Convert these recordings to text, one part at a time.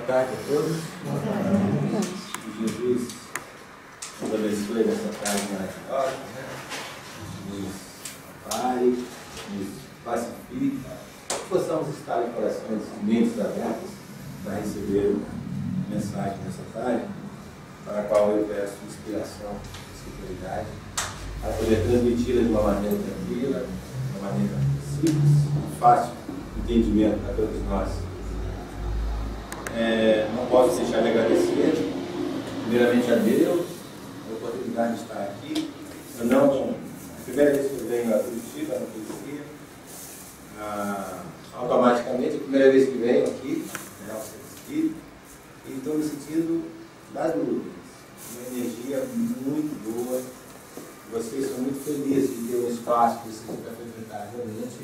tarde a todos. Que Jesus nos abençoe nessa tarde maravilhosa, nos pare, nos pacifique, que possamos estar em corações e mentes abertas para receber a mensagem dessa tarde, para a qual eu peço inspiração e espiritualidade, para poder transmiti-la de uma maneira tranquila, de uma maneira simples e fácil de entendimento para todos nós. Não posso deixar de agradecer, primeiramente a Deus, a oportunidade de estar aqui. A primeira vez que eu venho a Curitiba, não conhecia. Automaticamente, a primeira vez que venho aqui, ao Centro Espírita, e estou me sentindo das nuvens. Uma energia muito boa. Vocês são muito felizes de ter um espaço para vocês frequentar, realmente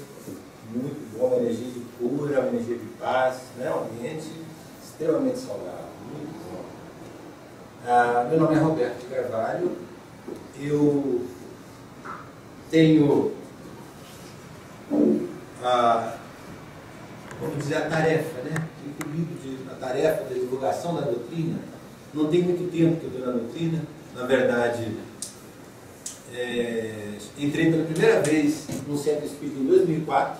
muito bom, uma energia de cura, uma energia de paz, um ambiente extremamente saudável, muito bom. Meu nome é Roberto de Carvalho, eu tenho vamos dizer, a tarefa, incluído a tarefa da divulgação da doutrina. Não tem muito tempo que eu estou na doutrina, na verdade, entrei pela primeira vez no Centro Espírita em 2004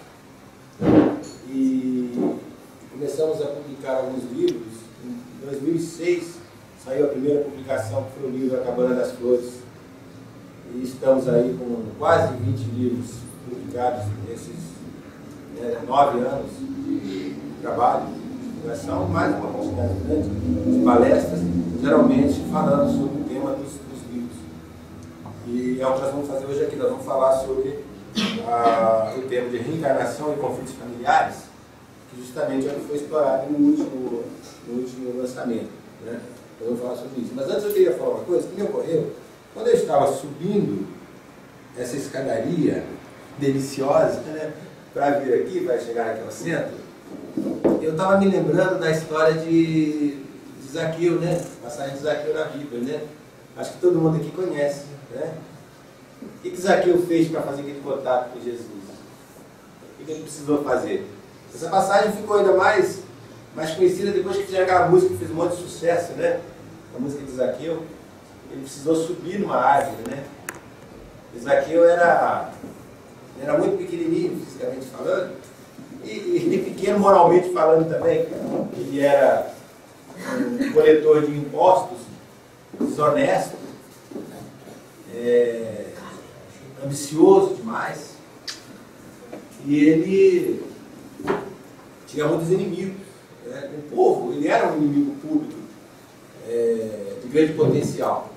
e começamos a publicar alguns livros. Em 2006 saiu a primeira publicação, que foi o livro A Cabana das Flores, e estamos aí com quase 20 livros publicados nesses 9 anos de trabalho de divulgação, mais uma quantidade grande de palestras, geralmente falando sobre o tema dos livros. E é o que nós vamos fazer hoje aqui. Nós vamos falar sobre o tema de reencarnação e conflitos familiares, que justamente é o que foi explorado no último lançamento. Nós vamos falar sobre isso. Mas antes eu queria falar uma coisa que me ocorreu. Quando eu estava subindo essa escadaria deliciosa, para vir aqui, para chegar aqui ao centro, eu estava me lembrando da história de Zaqueu, passagem de Zaqueu na Bíblia, Acho que todo mundo aqui conhece, O que Zaqueu fez para fazer aquele contato com Jesus? O que ele precisou fazer? Essa passagem ficou ainda mais conhecida depois que fizeram aquela música que fez um monte de sucesso, A música de Zaqueu. Ele precisou subir numa árvore, E Zaqueu era muito pequenininho, fisicamente falando, e pequeno moralmente falando também. Ele era um coletor de impostos, desonesto, ambicioso demais, e ele tinha muitos inimigos. O povo, ele era um inimigo público de grande potencial,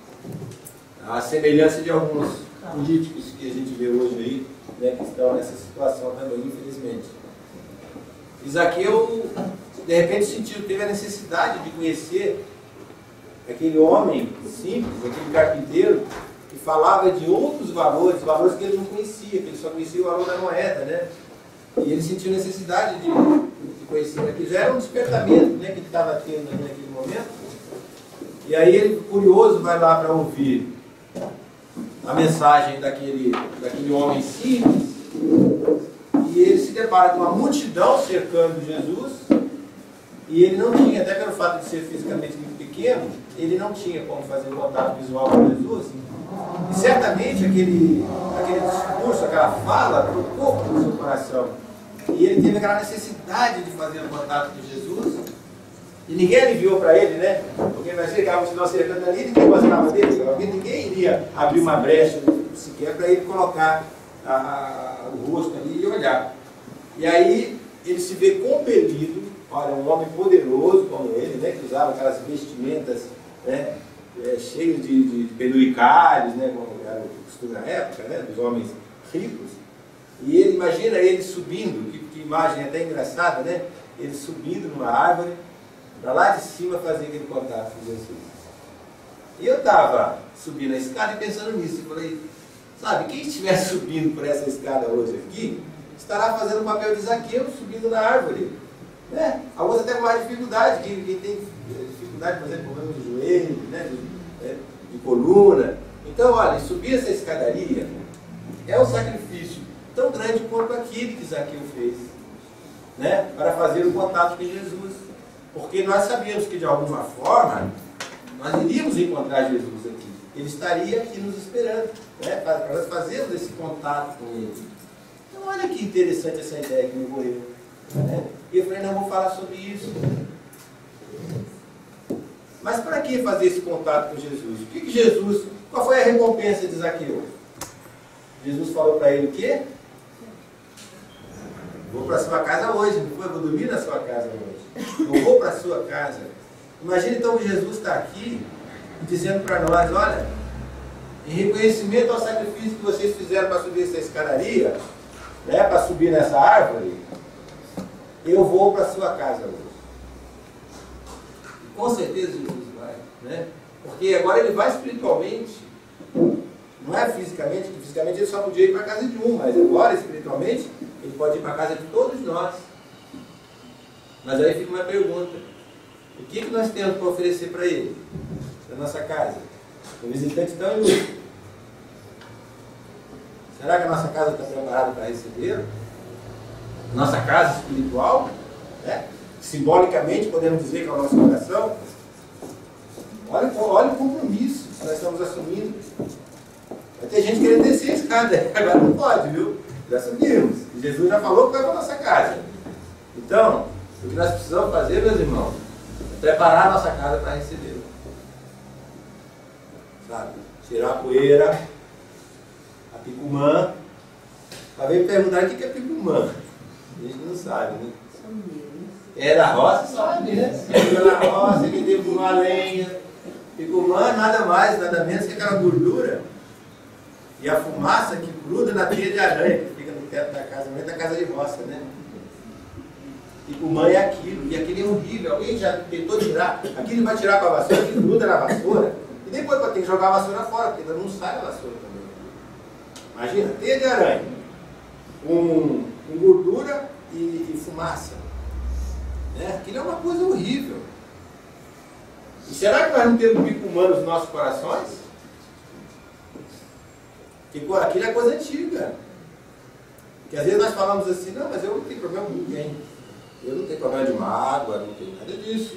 à semelhança de alguns políticos que a gente vê hoje aí, que estão nessa situação também, infelizmente. E Zaqueu, de repente, teve a necessidade de conhecer aquele homem simples, aquele carpinteiro, que falava de outros valores que ele não conhecia, que ele só conhecia o valor da moeda, E ele sentiu necessidade de conhecer aquilo. Já era um despertamento, que ele estava tendo ali naquele momento. E aí ele, curioso, vai lá para ouvir a mensagem daquele homem simples, e ele se depara com uma multidão cercando Jesus, e ele não tinha, até pelo fato de ser fisicamente muito pequeno, ele não tinha como fazer contato visual com Jesus, e certamente aquele discurso, aquela fala, tocou no seu coração, e ele teve aquela necessidade de fazer o contato com Jesus, e ninguém aliviou para ele, Porque vai ser que a multidão cercando ali, ninguém gostava dele, ninguém iria abrir uma brecha sequer para ele colocar o rosto ali e olhar. E aí ele se vê compelido, olha, um homem poderoso como ele, que usava aquelas vestimentas, cheias de penduricalhos, como era o costume na época, dos homens ricos. E ele, imagina ele subindo, que imagem até engraçada, Ele subindo numa árvore, para lá de cima fazer aquele contato com Jesus. E eu estava subindo a escada e pensando nisso. Eu falei, sabe, quem estiver subindo por essa escada hoje aqui, estará fazendo o papel de Zaqueu, subindo na árvore. Alguns até com mais dificuldade, quem tem dificuldade, por exemplo, problema de joelho, de coluna. Então, olha, subir essa escadaria é um sacrifício tão grande quanto aquele que Zaqueu fez, para fazer o contato com Jesus. Porque nós sabíamos que de alguma forma nós iríamos encontrar Jesus aqui. Ele estaria aqui nos esperando, né? Para nós fazermos esse contato com Ele. Então olha que interessante essa ideia que me ocorreu. Né? E eu falei, não, vou falar sobre isso. Mas para que fazer esse contato com Jesus? O que Jesus, qual foi a recompensa de Zaqueu? Jesus falou para ele o quê? Vou para a sua casa hoje, não foi? Vou dormir na sua casa hoje. Eu vou para a sua casa. Imagina então que Jesus está aqui dizendo para nós, olha, em reconhecimento ao sacrifício que vocês fizeram para subir essa escadaria, né, para subir nessa árvore, eu vou para a sua casa hoje. E com certeza Jesus vai, né? Porque agora ele vai espiritualmente, não é fisicamente, que fisicamente ele só podia ir para a casa de um, mas agora espiritualmente ele pode ir para a casa de todos nós. Mas aí fica uma pergunta: o que nós temos para oferecer para ele, na nossa casa? Um visitante tão ilustre. Será que a nossa casa está preparada para receber? Nossa casa espiritual, né? Simbolicamente podemos dizer que é o nosso coração. Olha o compromisso que nós estamos assumindo. Vai ter gente querendo descer a escada, agora não pode, viu? Já subimos. E Jesus já falou que vai para a nossa casa. Então, o que nós precisamos fazer, meus irmãos, é preparar a nossa casa para recebê-lo. Sabe? Tirar a poeira, a picumã. Para ver me perguntar o que é picumã. A gente não sabe, né? É da roça, sabe, né? Chega na roça, que tem uma lenha. Picumã nada mais, nada menos que aquela gordura e a fumaça que gruda na teia de aranha, que fica no teto da casa, não é da casa de roça, né? Picumã é aquilo, e aquilo é horrível. Alguém já tentou tirar? Aquilo vai tirar com a vassoura, que gruda na vassoura, e depois vai ter que jogar a vassoura fora, porque não sai a vassoura também. Imagina, teia de aranha, com gordura e fumaça. Né? Aquilo é uma coisa horrível. E será que nós não temos picumã nos nossos corações? Porque aquilo é coisa antiga. Porque às vezes nós falamos assim, não, mas eu não tenho problema com ninguém. Eu não tenho problema de mágoa, não tenho nada disso.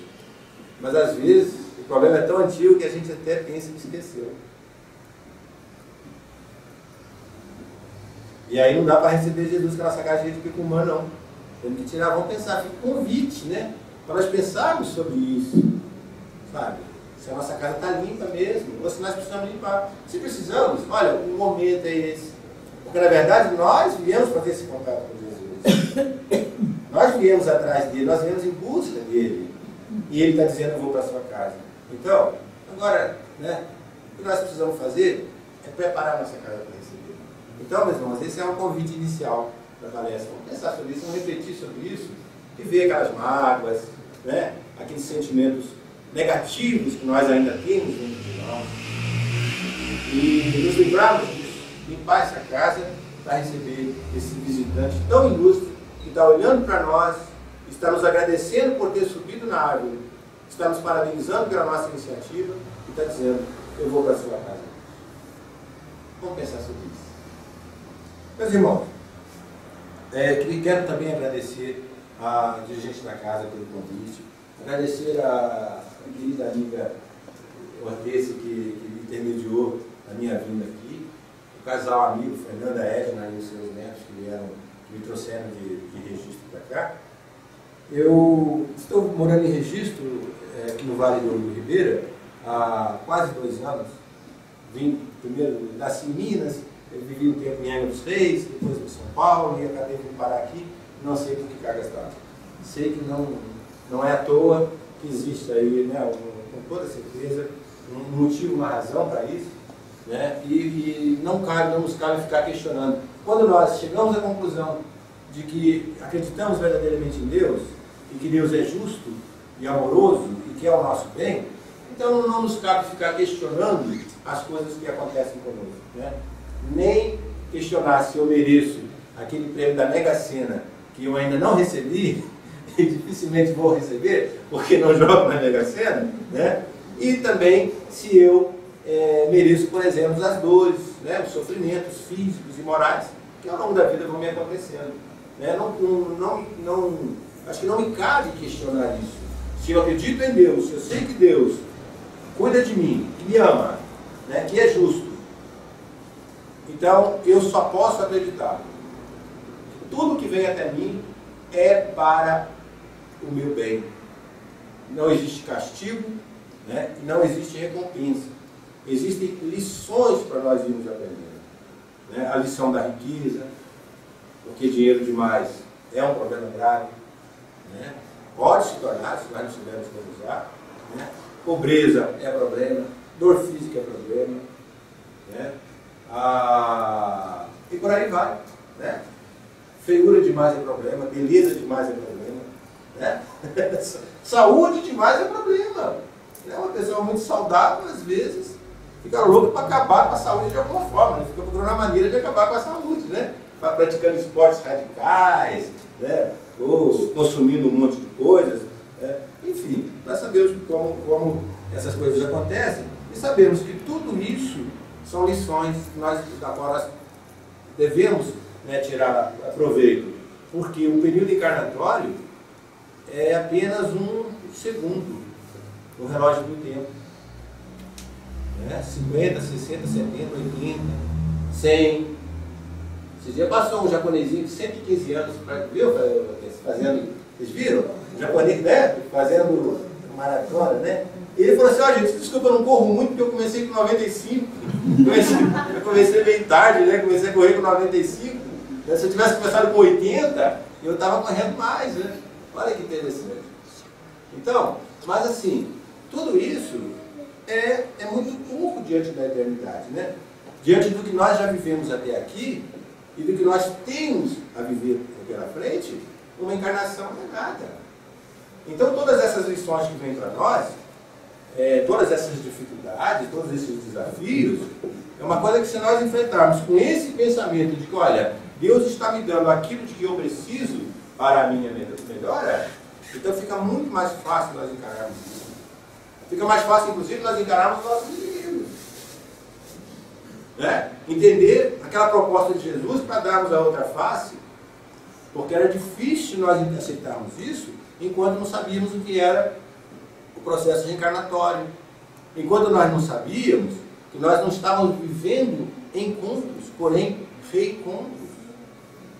Mas às vezes o problema é tão antigo que a gente até pensa que esqueceu. E aí não dá para receber Jesus com a nossa casa de picumã, não. Temos que tirar, vamos pensar, fica um convite, né? Para nós pensarmos sobre isso. Sabe? Se a nossa casa está limpa mesmo, ou se nós precisamos limpar. Se precisamos, olha, o momento é esse. Porque na verdade nós viemos fazer esse contato com Jesus. Nós viemos atrás dele, nós viemos em busca dele. E ele está dizendo, eu vou para a sua casa. Então, agora, né, o que nós precisamos fazer é preparar a nossa casa para receber. Então, meus irmãos, esse é um convite inicial da palestra. Vamos pensar sobre isso, vamos refletir sobre isso e ver aquelas mágoas, né, aqueles sentimentos negativos que nós ainda temos dentro de nós. E nos livrarmos disso, limpar essa casa para receber esse visitante tão ilustre que está olhando para nós, está nos agradecendo por ter subido na árvore, está nos parabenizando pela nossa iniciativa e está dizendo, eu vou para a sua casa. Vamos pensar sobre isso. Meus irmãos, quero também agradecer a dirigente da casa pelo convite, agradecer a querida amiga Hortência que intermediou a minha vinda aqui, o casal amigo Fernanda Edna e os seus netos que me trouxeram de Registro para cá. Eu estou morando em Registro, aqui no Vale do Ribeira, há quase 2 anos. Vim primeiro, nasci em Minas, eu vivi um tempo em Angra dos Reis, depois em São Paulo, e acabei de parar aqui, não sei por que cargas está. Sei que não é à toa que existe aí, né, com toda certeza, um motivo, uma razão para isso, né, e não nos cabe ficar questionando. Quando nós chegamos à conclusão de que acreditamos verdadeiramente em Deus, e que Deus é justo e amoroso, e que é o nosso bem, então não nos cabe ficar questionando as coisas que acontecem conosco, né? Nem questionar se eu mereço aquele prêmio da Mega Sena que eu ainda não recebi, e dificilmente vou receber, porque não jogo na Mega Sena, né? E também se eu mereço, por exemplo, as dores, né? Os sofrimentos físicos e morais que ao longo da vida vão me acontecendo, né? Acho que não me cabe questionar isso. Se eu acredito em Deus, se eu sei que Deus cuida de mim, que me ama, né, que é justo, então eu só posso acreditar que tudo que vem até mim é para o meu bem. Não existe castigo, né, e não existe recompensa. Existem lições para nós irmos aprendendo, né? A lição da riqueza, porque dinheiro demais é um problema grave, né? Pode se tornar, se nós não soubermos como usar, né? Pobreza é problema, dor física é problema, né? E por aí vai, né? Feiura demais é problema, beleza demais é problema, né? Saúde demais é problema, né? Uma pessoa muito saudável, às vezes, fica louco para acabar com a saúde de alguma forma, né? Fica procurando a maneira de acabar com a saúde, né? Praticando esportes radicais, né? Ou consumindo um monte de coisas, né? Enfim, nós sabemos como essas coisas acontecem e sabemos que tudo isso são lições da qual nós devemos, né, tirar proveito, porque o período encarnatório é apenas um segundo no relógio do tempo. 50, 60, 70, 80, 100. Esse dia passou um japonesinho de 115 anos, viu? Fazendo, vocês viram? O japonês, né? Fazendo maratona, né? Ele falou assim: ó, gente, desculpa, eu não corro muito porque eu comecei com 95. Eu comecei bem tarde, né? Comecei a correr com 95. Se eu tivesse começado com 80, eu estava correndo mais, né? Olha que interessante. Então, mas assim, tudo isso é muito pouco diante da eternidade, né? Diante do que nós já vivemos até aqui e do que nós temos a viver pela frente, uma encarnação não é nada. Então todas essas lições que vêm para nós, todas essas dificuldades, todos esses desafios, é uma coisa que se nós enfrentarmos com esse pensamento de que, olha, Deus está me dando aquilo de que eu preciso para a minha melhora, então fica muito mais fácil nós encararmos isso. Fica mais fácil, inclusive, nós encararmos os nossos inimigos. Né? Entender aquela proposta de Jesus para darmos a outra face, porque era difícil nós aceitarmos isso enquanto não sabíamos o que era o processo reencarnatório. Enquanto nós não sabíamos que nós não estávamos vivendo encontros, porém reencontros.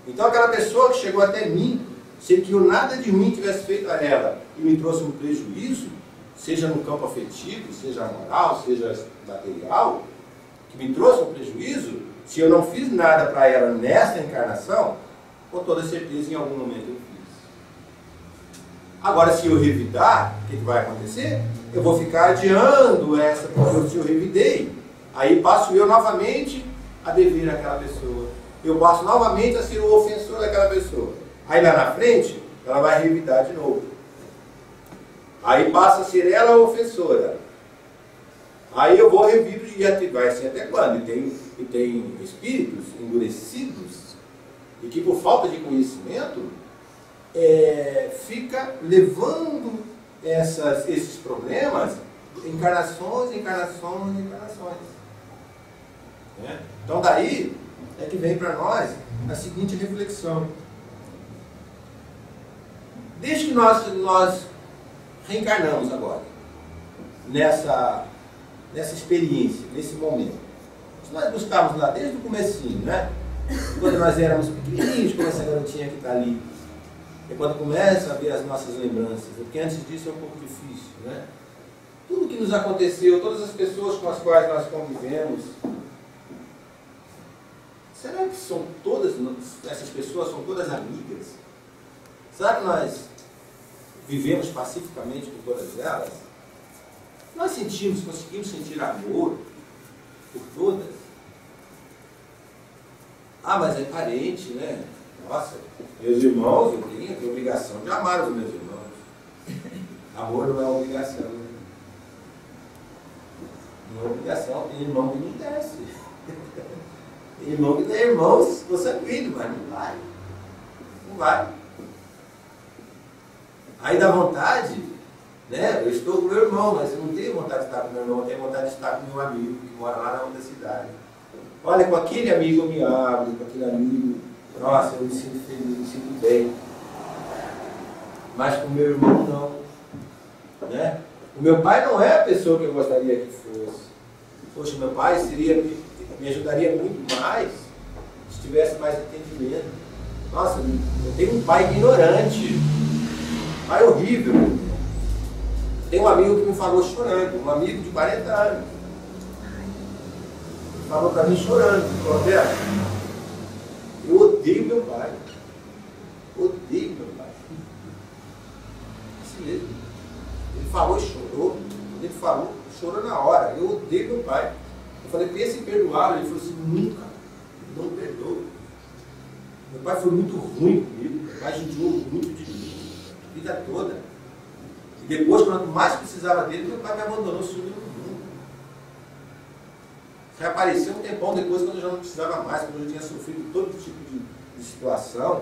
Então aquela pessoa que chegou até mim, sem que eu nada de ruim tivesse feito a ela e me trouxe um prejuízo, seja no campo afetivo, seja moral, seja material, que me trouxe um prejuízo, se eu não fiz nada para ela nesta encarnação, com toda certeza em algum momento eu fiz. Agora, se eu revidar, o que vai acontecer? Eu vou ficar adiando essa, porque se eu revidei, aí passo eu novamente a dever àquela pessoa. Eu passo novamente a ser o ofensor daquela pessoa. Aí lá na frente, ela vai revidar de novo. Aí passa a ser ela a ofensora. Aí eu vou revido e vai ser até quando? E tem espíritos endurecidos e que por falta de conhecimento fica levando esses problemas encarnações. Né? Então daí é que vem para nós a seguinte reflexão. Desde que nós reencarnamos agora, nessa experiência, nesse momento, se nós buscarmos lá desde o comecinho, né? Quando nós éramos pequenininhos, como essa garotinha que está ali, é quando começa a ver as nossas lembranças, porque antes disso é um pouco difícil, né? Tudo que nos aconteceu, todas as pessoas com as quais nós convivemos, será que são todas, essas pessoas são todas amigas? Será que nós vivemos pacificamente com todas elas? Nós conseguimos sentir amor por todas? Ah, mas é parente, né? Nossa, meus irmãos, eu tenho a obrigação de amar os meus irmãos. Amor não é obrigação, né? Não é obrigação, tem irmão que não desce. Tem irmão que tem irmãos consanguíneos, mas não vai. Não vai. Aí dá vontade, né? Eu estou com meu irmão, mas eu não tenho vontade de estar com meu irmão, eu tenho vontade de estar com meu amigo que mora lá na outra cidade. Olha, com aquele amigo eu me abro, com aquele amigo, nossa, eu me sinto feliz, eu me sinto bem. Mas com meu irmão não. Né? O meu pai não é a pessoa que eu gostaria que fosse. Poxa, meu pai me ajudaria muito mais se tivesse mais entendimento. Nossa, eu tenho um pai ignorante, um pai horrível. Tem um amigo que me falou chorando, um amigo de 40 anos. Ele falou para mim chorando, Roberto, eu odeio meu pai. Odeio meu pai. Assim mesmo. Ele falou e chorou. Quando ele falou, chorou na hora. Eu odeio meu pai. Eu falei, pensa em perdoá-lo. Ele falou assim, nunca, não perdoo. Meu pai foi muito ruim comigo. Meu pai judiou muito de mim. A vida toda. E depois, quando mais precisava dele, meu pai me abandonou, sumiu no mundo. Reapareceu um tempão depois, quando eu já não precisava mais, quando eu já tinha sofrido todo tipo de situação.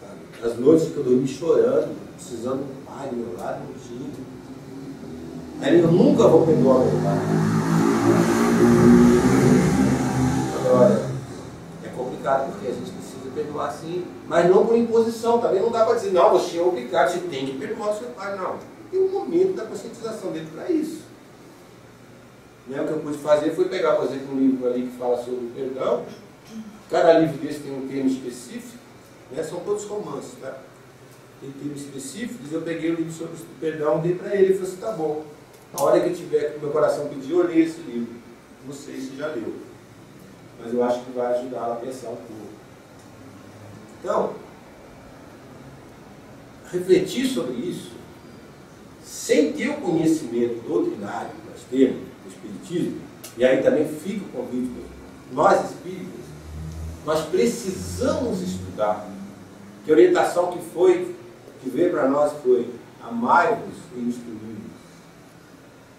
Sabe? As noites que eu dormi chorando, precisando do pai do meu lado, não tinha. Aí eu nunca vou perdoar meu pai. Agora, é complicado porque a gente precisa perdoar sim, mas não por imposição. Também não dá para dizer, não, você é obrigado, você tem que perdoar o seu pai. Não. Tem um momento da conscientização dele para isso. Né? O que eu pude fazer foi pegar, por exemplo, um livro ali que fala sobre o perdão. Cada livro desse tem um tema específico. Né? São todos romances, tá? Tem temas específicos. Eu peguei o livro sobre o perdão, dei para ele e falei assim, tá bom. Na hora que eu tiver, que meu coração pedir, eu leio esse livro. Não sei se já leu. Mas eu acho que vai ajudá-la a pensar um pouco. Então, refletir sobre isso, sem ter o conhecimento doutrinário que nós temos do Espiritismo, e aí também fica o convite, nós espíritas, nós precisamos estudar. Que a orientação que veio para nós foi amai-vos e instruí-vos.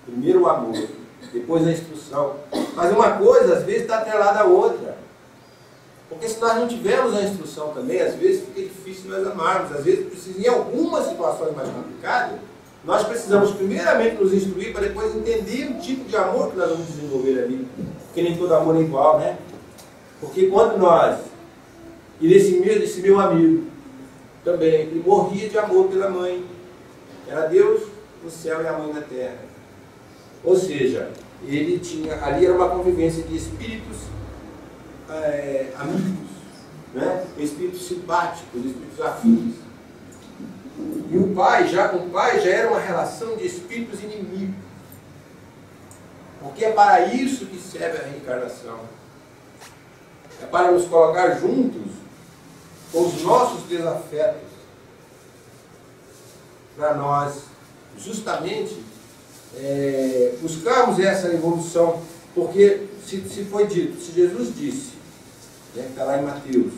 Primeiro o amor, depois a instrução. Mas uma coisa, às vezes, está atrelada à outra. Porque se nós não tivermos a instrução também, às vezes fica difícil nós amarmos. Às vezes, em algumas situações mais complicadas, nós precisamos primeiramente nos instruir para depois entender o tipo de amor que nós vamos desenvolver ali. Porque nem todo amor é igual, né? Porque quando nós, e esse meu amigo também, ele morria de amor pela mãe. Era Deus no céu e a mãe na terra. Ou seja, ele tinha, ali era uma convivência de espíritos amigos, né? Espíritos simpáticos, espíritos afins. E com o pai já era uma relação de espíritos inimigos. Porque é para isso que serve a reencarnação. É para nos colocar juntos com os nossos desafetos. Para nós, justamente, buscarmos essa evolução. Porque se foi dito, se Jesus disse, né, que está lá em Mateus,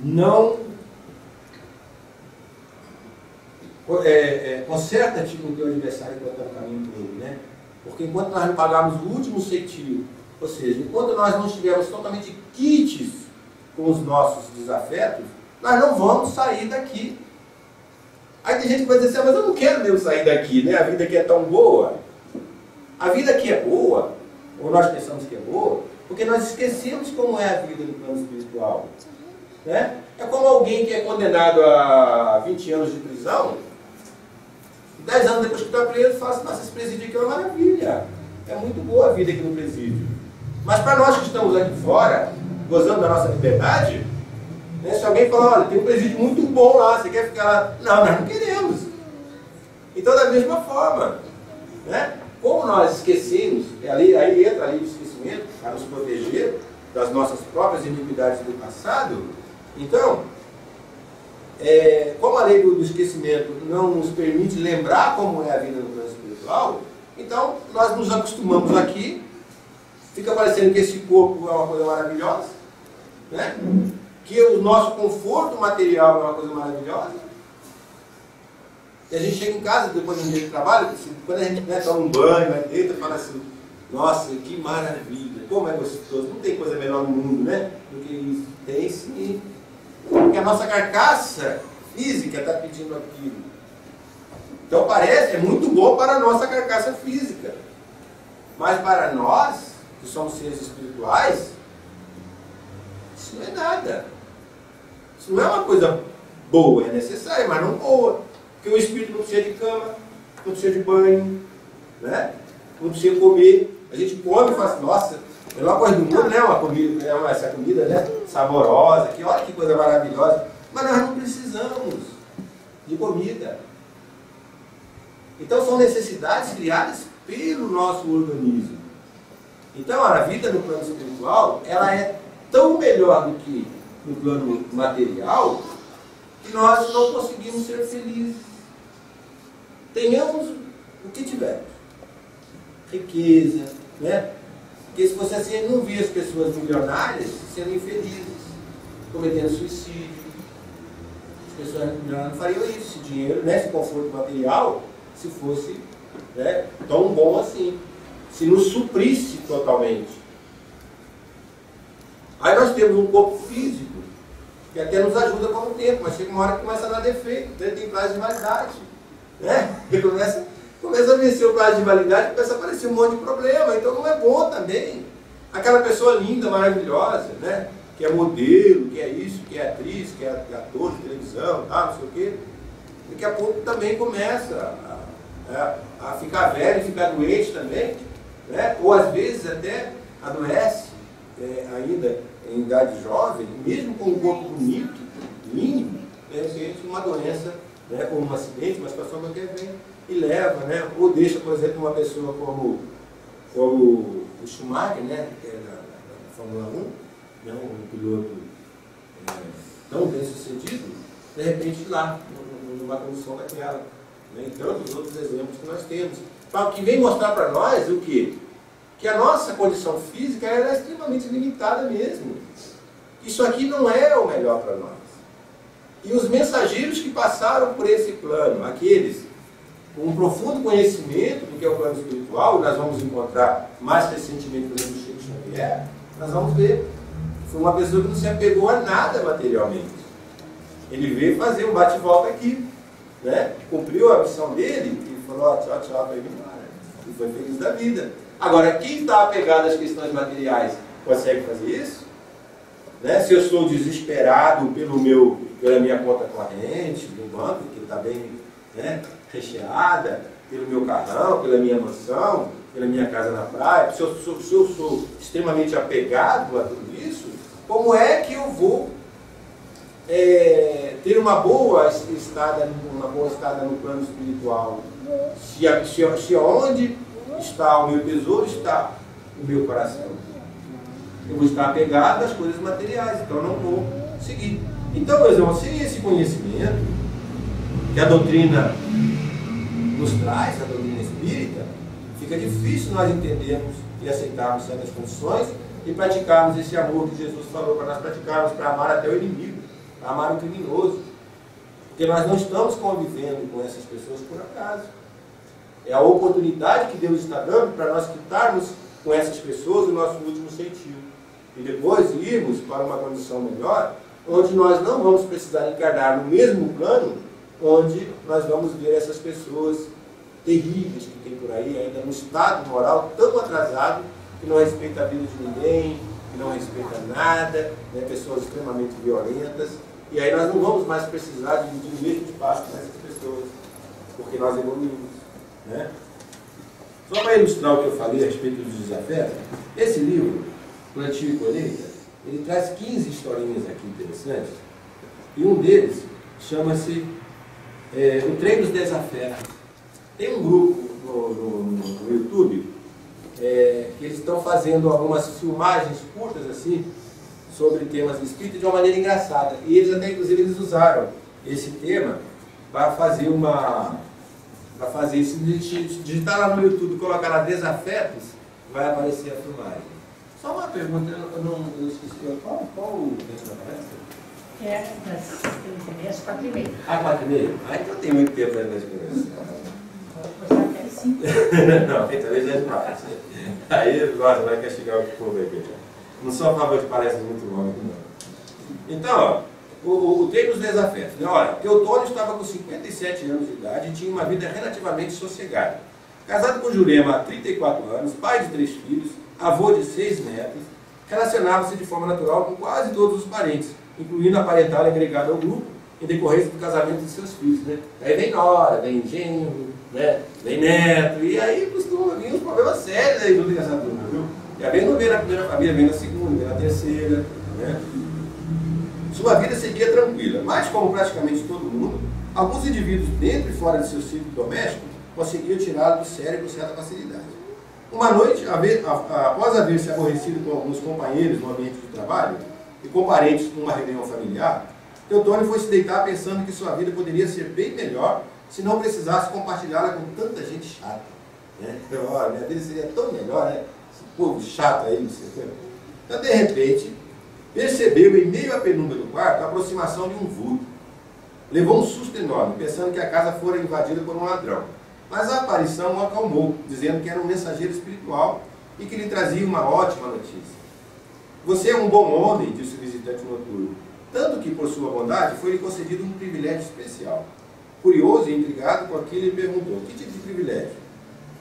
não conserta-te com o teu adversário enquanto está no caminho por ele, né? Porque enquanto nós não pagarmos o último centavo, ou seja, enquanto nós não estivermos totalmente quites com os nossos desafetos, nós não vamos sair daqui. Aí tem gente que vai dizer assim, mas eu não quero mesmo sair daqui, né? A vida aqui é tão boa. A vida aqui é boa, ou nós pensamos que é boa, porque nós esquecemos como é a vida no plano espiritual. Né? É como alguém que é condenado a 20 anos de prisão, 10 anos depois que está preso, fala assim, nossa, esse presídio aqui é uma maravilha. É muito boa a vida aqui no presídio. Mas para nós que estamos aqui fora, gozando da nossa liberdade, né, se alguém falar, olha, tem um presídio muito bom lá, você quer ficar lá? Não, nós não queremos. Então, da mesma forma, né? Como nós esquecemos, aí entra ali o esquecimento, para nos proteger das nossas próprias iniquidades do passado. Então, como a lei do esquecimento não nos permite lembrar como é a vida no plano espiritual, então nós nos acostumamos aqui, fica parecendo que esse corpo é uma coisa maravilhosa, né? Que o nosso conforto material é uma coisa maravilhosa. E a gente chega em casa depois de um dia de trabalho, quando a gente toma um banho, vai dentro e fala assim, nossa, que maravilha, como é gostoso, não tem coisa melhor no mundo, né? Do que isso. Tem sim. Porque a nossa carcaça física está pedindo aquilo. Então parece, é muito bom para a nossa carcaça física. Mas para nós, que somos seres espirituais, isso não é nada. Isso não é uma coisa boa, é necessária, mas não boa. Porque o espírito não precisa de cama, não precisa de banho, né? Não precisa comer. A gente come e fala assim, nossa, a melhor coisa do mundo, né? Essa comida, né? Saborosa, que olha que coisa maravilhosa. Mas nós não precisamos de comida. Então são necessidades criadas pelo nosso organismo. Então a vida no plano espiritual, ela é tão melhor do que no plano material, que nós não conseguimos ser felizes. Tenhamos o que tivermos. Riqueza, né? Porque se você assim não vê as pessoas milionárias sendo infelizes, cometendo suicídio. As pessoas milionárias não fariam isso, esse dinheiro, né, esse conforto material, se fosse, né, tão bom assim. Se nos suprisse totalmente. Aí nós temos um corpo físico, que até nos ajuda com o tempo, mas chega uma hora que começa a dar defeito, né? Tem prazo de validade. Né? E começa a vencer o prazo de validade, começa a aparecer um monte de problema, então não é bom também. Aquela pessoa linda, maravilhosa, né? Que é modelo, que é isso, que é atriz, que é ator de televisão, tá, não sei o quê, daqui a pouco também começa a ficar velho e ficar doente também, né? Ou às vezes até adoece ainda em idade jovem, mesmo com um corpo bonito, lindo, de repente uma doença, né, ou um acidente, uma situação qualquer vem e leva, né? Ou deixa, por exemplo, uma pessoa como o Schumacher, né, que é da Fórmula 1, né, um piloto tão bem sucedido, de repente lá, numa condição daquela, né, e tantos outros exemplos que nós temos. Que vem mostrar para nós o quê? Que a nossa condição física é extremamente limitada mesmo. Isso aqui não é o melhor para nós. E os mensageiros que passaram por esse plano, aqueles com um profundo conhecimento do que é o plano espiritual, nós vamos encontrar mais recentemente, por exemplo, o Chico Xavier, nós vamos ver que foi uma pessoa que não se apegou a nada materialmente. Ele veio fazer um bate-volta aqui, né? Cumpriu a missão dele e falou, ó, tchau, tchau, vai embora. E foi feliz da vida. Agora, quem está apegado às questões materiais consegue fazer isso? Né? Se eu estou desesperado pela minha conta corrente, do banco, que está bem, né, recheada, pelo meu carrão, pela minha mansão, pela minha casa na praia, se eu sou extremamente apegado a tudo isso, como é que eu vou ter uma boa estada no plano espiritual? Se onde está o meu tesouro, está o meu coração. Eu vou estar apegado às coisas materiais, então eu não vou seguir. Então, meus irmãos, sem esse conhecimento que a doutrina nos traz, a doutrina espírita, fica difícil nós entendermos e aceitarmos certas condições e praticarmos esse amor que Jesus falou para nós praticarmos, para amar até o inimigo, para amar o criminoso. Porque nós não estamos convivendo com essas pessoas por acaso. É a oportunidade que Deus está dando para nós quitarmos com essas pessoas o nosso último sentido. E depois irmos para uma condição melhor, onde nós não vamos precisar encarnar no mesmo plano, onde nós vamos ver essas pessoas terríveis que tem por aí, ainda no estado moral tão atrasado, que não respeita a vida de ninguém, que não respeita nada, né, pessoas extremamente violentas. E aí nós não vamos mais precisar de o mesmo espaço com essas pessoas, porque nós evoluímos. Né? Só para ilustrar o que eu falei a respeito dos desafetos, esse livro, Plantio e Colheita, ele traz 15 historinhas aqui interessantes, e um deles chama-se O Trem dos Desafetos. Tem um grupo no YouTube que eles estão fazendo algumas filmagens curtas assim, sobre temas espíritas de uma maneira engraçada, e eles até inclusive eles usaram esse tema para fazer isso, digitar lá no YouTube, colocar lá Desafetos, vai aparecer a filmagem. Só uma pergunta, eu esqueci, qual o tempo da palestra? Das 4h30. 4h30? Então tem muito tempo para nós conversar. Vou até 5. Não, tem talvez é demais. Aí, nossa, vai castigar o povo aqui. Não sou a favor de palestras muito longas, não. Então, ó, o treino dos desafetos. Né? Olha, Teotônio estava com 57 anos de idade e tinha uma vida relativamente sossegada. Casado com Jurema há 34 anos, pai de 3 filhos, avô de 6 netos, relacionava-se de forma natural com quase todos os parentes, incluindo a parental agregada ao grupo, em decorrência do casamento dos seus filhos, né? Aí vem nora, vem genro, né? Vem neto, e aí costuma vir uns problemas sérios aí dessa turma, viu? E a vez não vem na primeira família, vem na segunda, vem na terceira, né? Sua vida seguia tranquila, mas como praticamente todo mundo, alguns indivíduos dentro e fora de seu círculo doméstico conseguiam tirá-lo do sério com certa facilidade. Uma noite, após haver se aborrecido com alguns companheiros no ambiente de trabalho e com parentes numa reunião familiar, Teotônio foi se deitar pensando que sua vida poderia ser bem melhor se não precisasse compartilhá-la com tanta gente chata. Né? Olha, minha vida seria tão melhor, né? Esse povo chato aí, você. Então, de repente, percebeu em meio à penumbra do quarto a aproximação de um vulto. Levou um susto enorme, pensando que a casa fora invadida por um ladrão. Mas a aparição o acalmou, dizendo que era um mensageiro espiritual e que lhe trazia uma ótima notícia. Você é um bom homem, disse o visitante noturno, tanto que por sua bondade foi-lhe concedido um privilégio especial. Curioso e intrigado com aquilo, ele perguntou: que tipo de privilégio?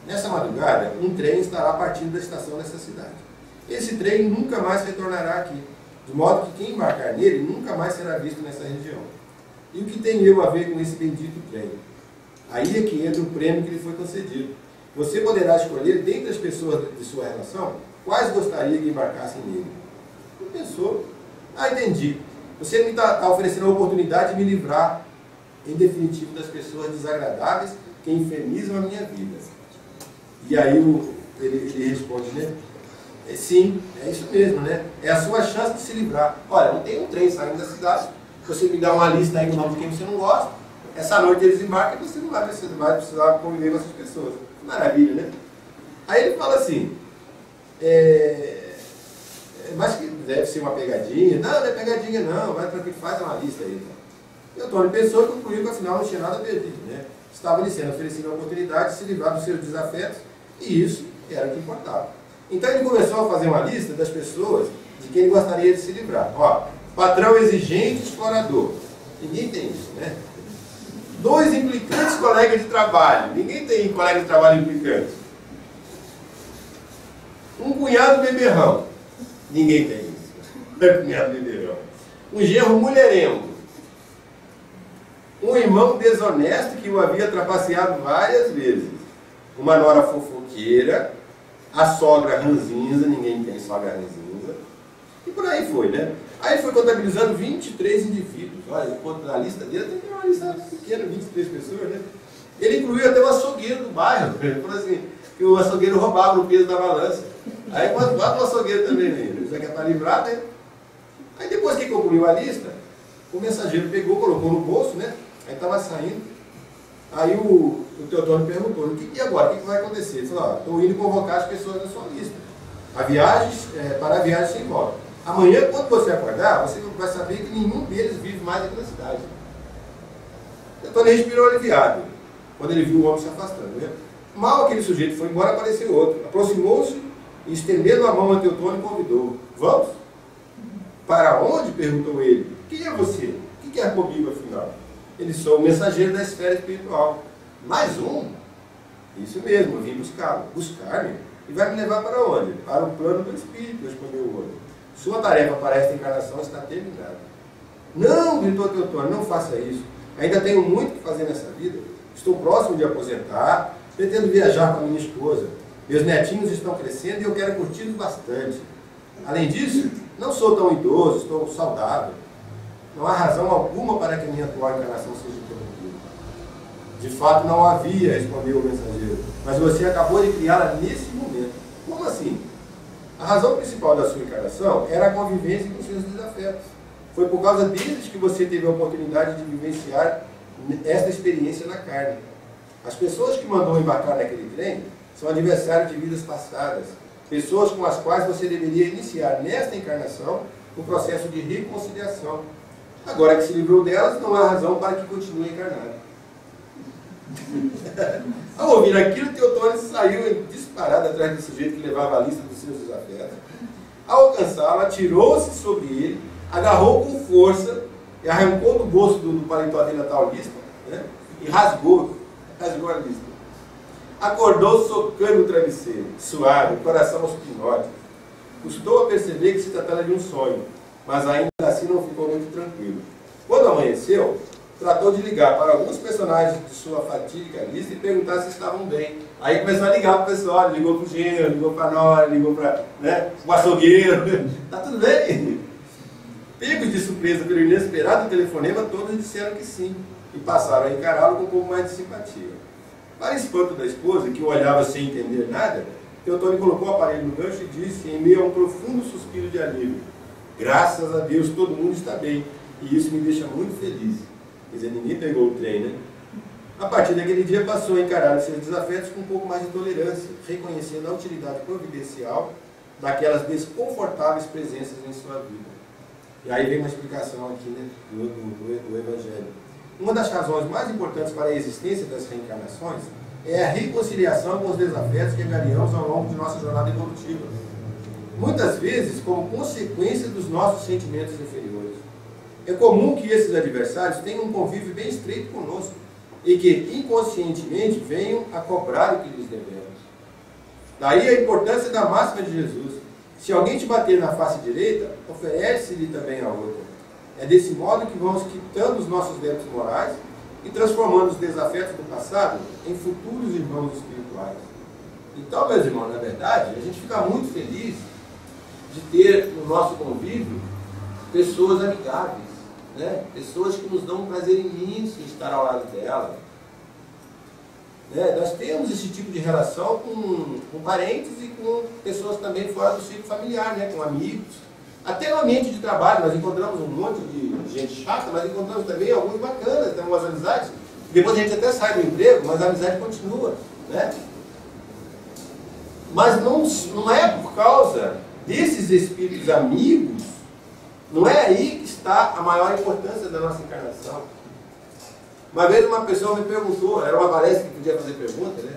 Nessa madrugada, um trem estará partindo da estação dessa cidade. Esse trem nunca mais retornará aqui, de modo que quem embarcar nele nunca mais será visto nessa região. E o que tenho eu a ver com esse bendito trem? Aí é que entra o prêmio que lhe foi concedido. Você poderá escolher, dentre as pessoas de sua relação, quais gostaria que embarcassem nele. Não pensou? Ah, entendi. Você me está oferecendo a oportunidade de me livrar, em definitivo, das pessoas desagradáveis que infernizam a minha vida. E aí ele responde, né? Sim, é isso mesmo, né? É a sua chance de se livrar. Olha, não tem um trem saindo da cidade. Você me dá uma lista aí com o nome de quem você não gosta. Essa noite eles embarcam e você não vai precisar conviver com essas pessoas. Maravilha, né? Aí ele fala assim, mas que deve ser uma pegadinha. Não, não é pegadinha não, vai tranquilo, faz uma lista aí. E o Antônio pensou e concluiu que afinal não tinha nada perdido, né? Estava lhe sendo oferecida a oportunidade de se livrar dos seus desafetos e isso era o que importava. Então ele começou a fazer uma lista das pessoas de quem ele gostaria de se livrar. Ó, patrão exigente, explorador. Ninguém tem isso, né? 2 implicantes colegas de trabalho. Ninguém tem colega de trabalho implicante. Um cunhado beberrão. Ninguém tem isso. Cunhado beberrão. Um genro mulherengo. Um irmão desonesto que o havia trapaceado várias vezes. Uma nora fofoqueira. A sogra ranzinza. Ninguém tem sogra ranzinza. E por aí foi, né? Aí ele foi contabilizando 23 indivíduos. Olha, na lista dele tem uma lista pequena, 23 pessoas, né? Ele incluiu até o açougueiro do bairro. Ele falou assim, que o açougueiro roubava o peso da balança. Aí quando bota o açougueiro também, né? Já que é para livrar, né? Aí depois que concluiu a lista, o mensageiro pegou, colocou no bolso, né? Aí estava saindo. Aí o Teotônio perguntou, e agora? O que vai acontecer? Ele falou, estou indo convocar as pessoas da sua lista. Para a viagem sem volta. Amanhã, quando você acordar, você vai saber que nenhum deles vive mais aqui na cidade. Então ele respirou aliviado, quando ele viu o homem se afastando. Né? Mal aquele sujeito foi embora, apareceu outro. Aproximou-se e, estendendo a mão a Teotônio, convidou. Vamos? Para onde? Perguntou ele. Quem é você? O que quer comigo, afinal? Ele sou o mensageiro da esfera espiritual. Mais um? Isso mesmo, eu vim buscá-lo. Buscar-me? E vai me levar para onde? Para o plano do espírito, respondeu o outro. Sua tarefa para esta encarnação está terminada. Não, gritou Teotônio, não faça isso. Ainda tenho muito que fazer nessa vida. Estou próximo de aposentar, pretendo viajar com a minha esposa. Meus netinhos estão crescendo e eu quero curti-los bastante. Além disso, não sou tão idoso, estou saudável. Não há razão alguma para que a minha atual encarnação seja interrompida. De fato, não havia, respondeu o mensageiro. Mas você acabou de criá-la nesse momento. Como assim? A razão principal da sua encarnação era a convivência com seus desafetos. Foi por causa deles que você teve a oportunidade de vivenciar esta experiência na carne. As pessoas que mandou embarcar naquele trem são adversários de vidas passadas. Pessoas com as quais você deveria iniciar nesta encarnação o processo de reconciliação. Agora que se livrou delas, não há razão para que continue encarnado. Ao ouvir aquilo, Teotônio saiu disparado atrás do sujeito que levava a lista dos seus desafetos. Ao alcançá-lo, atirou-se sobre ele, agarrou com força e arrancou do bolso do paletó dele a tal lista, né? E rasgou a lista. Acordou socando o travesseiro, suado, o coração aos pinotes. Custou a perceber que se tratava de um sonho, mas ainda assim não ficou muito tranquilo. Quando amanheceu, tratou de ligar para alguns personagens de sua fatídica lista e perguntar se estavam bem. Aí começou a ligar para o pessoal, ligou para o gênero, ligou para nós, ligou para, né, o açougueiro. Tá tudo bem? Pegos de surpresa pelo inesperado telefonema, todos disseram que sim e passaram a encará-lo com um pouco mais de simpatia. Para espanto da esposa, que o olhava sem entender nada, Teotônio colocou o aparelho no gancho e disse, em meio a um profundo suspiro de alívio: graças a Deus, todo mundo está bem, e isso me deixa muito feliz. Quer dizer, ninguém pegou o trem, né? A partir daquele dia passou a encarar os seus desafetos com um pouco mais de tolerância, reconhecendo a utilidade providencial daquelas desconfortáveis presenças em sua vida. E aí vem uma explicação aqui, né, do Evangelho. Uma das razões mais importantes para a existência das reencarnações é a reconciliação com os desafetos que angariamos ao longo de nossa jornada evolutiva. Muitas vezes como consequência dos nossos sentimentos inferiores. É comum que esses adversários tenham um convívio bem estreito conosco e que, inconscientemente, venham a cobrar o que lhes devemos. Daí a importância da máxima de Jesus: se alguém te bater na face direita, oferece-lhe também a outra. É desse modo que vamos quitando os nossos débitos morais e transformando os desafetos do passado em futuros irmãos espirituais. Então, meus irmãos, na verdade, a gente fica muito feliz de ter no nosso convívio pessoas amigáveis, né? Pessoas que nos dão um prazer imenso em estar ao lado dela. Né? Nós temos esse tipo de relação com parentes e com pessoas também fora do círculo familiar, né? Com amigos. Até no ambiente de trabalho nós encontramos um monte de gente chata, mas encontramos também alguns bacanas, temos umas amizades. Depois a gente até sai do emprego, mas a amizade continua, né? Mas não é por causa desses espíritos amigos, não é aí que está a maior importância da nossa encarnação. Uma vez uma pessoa me perguntou, era uma palestra que podia fazer pergunta, né?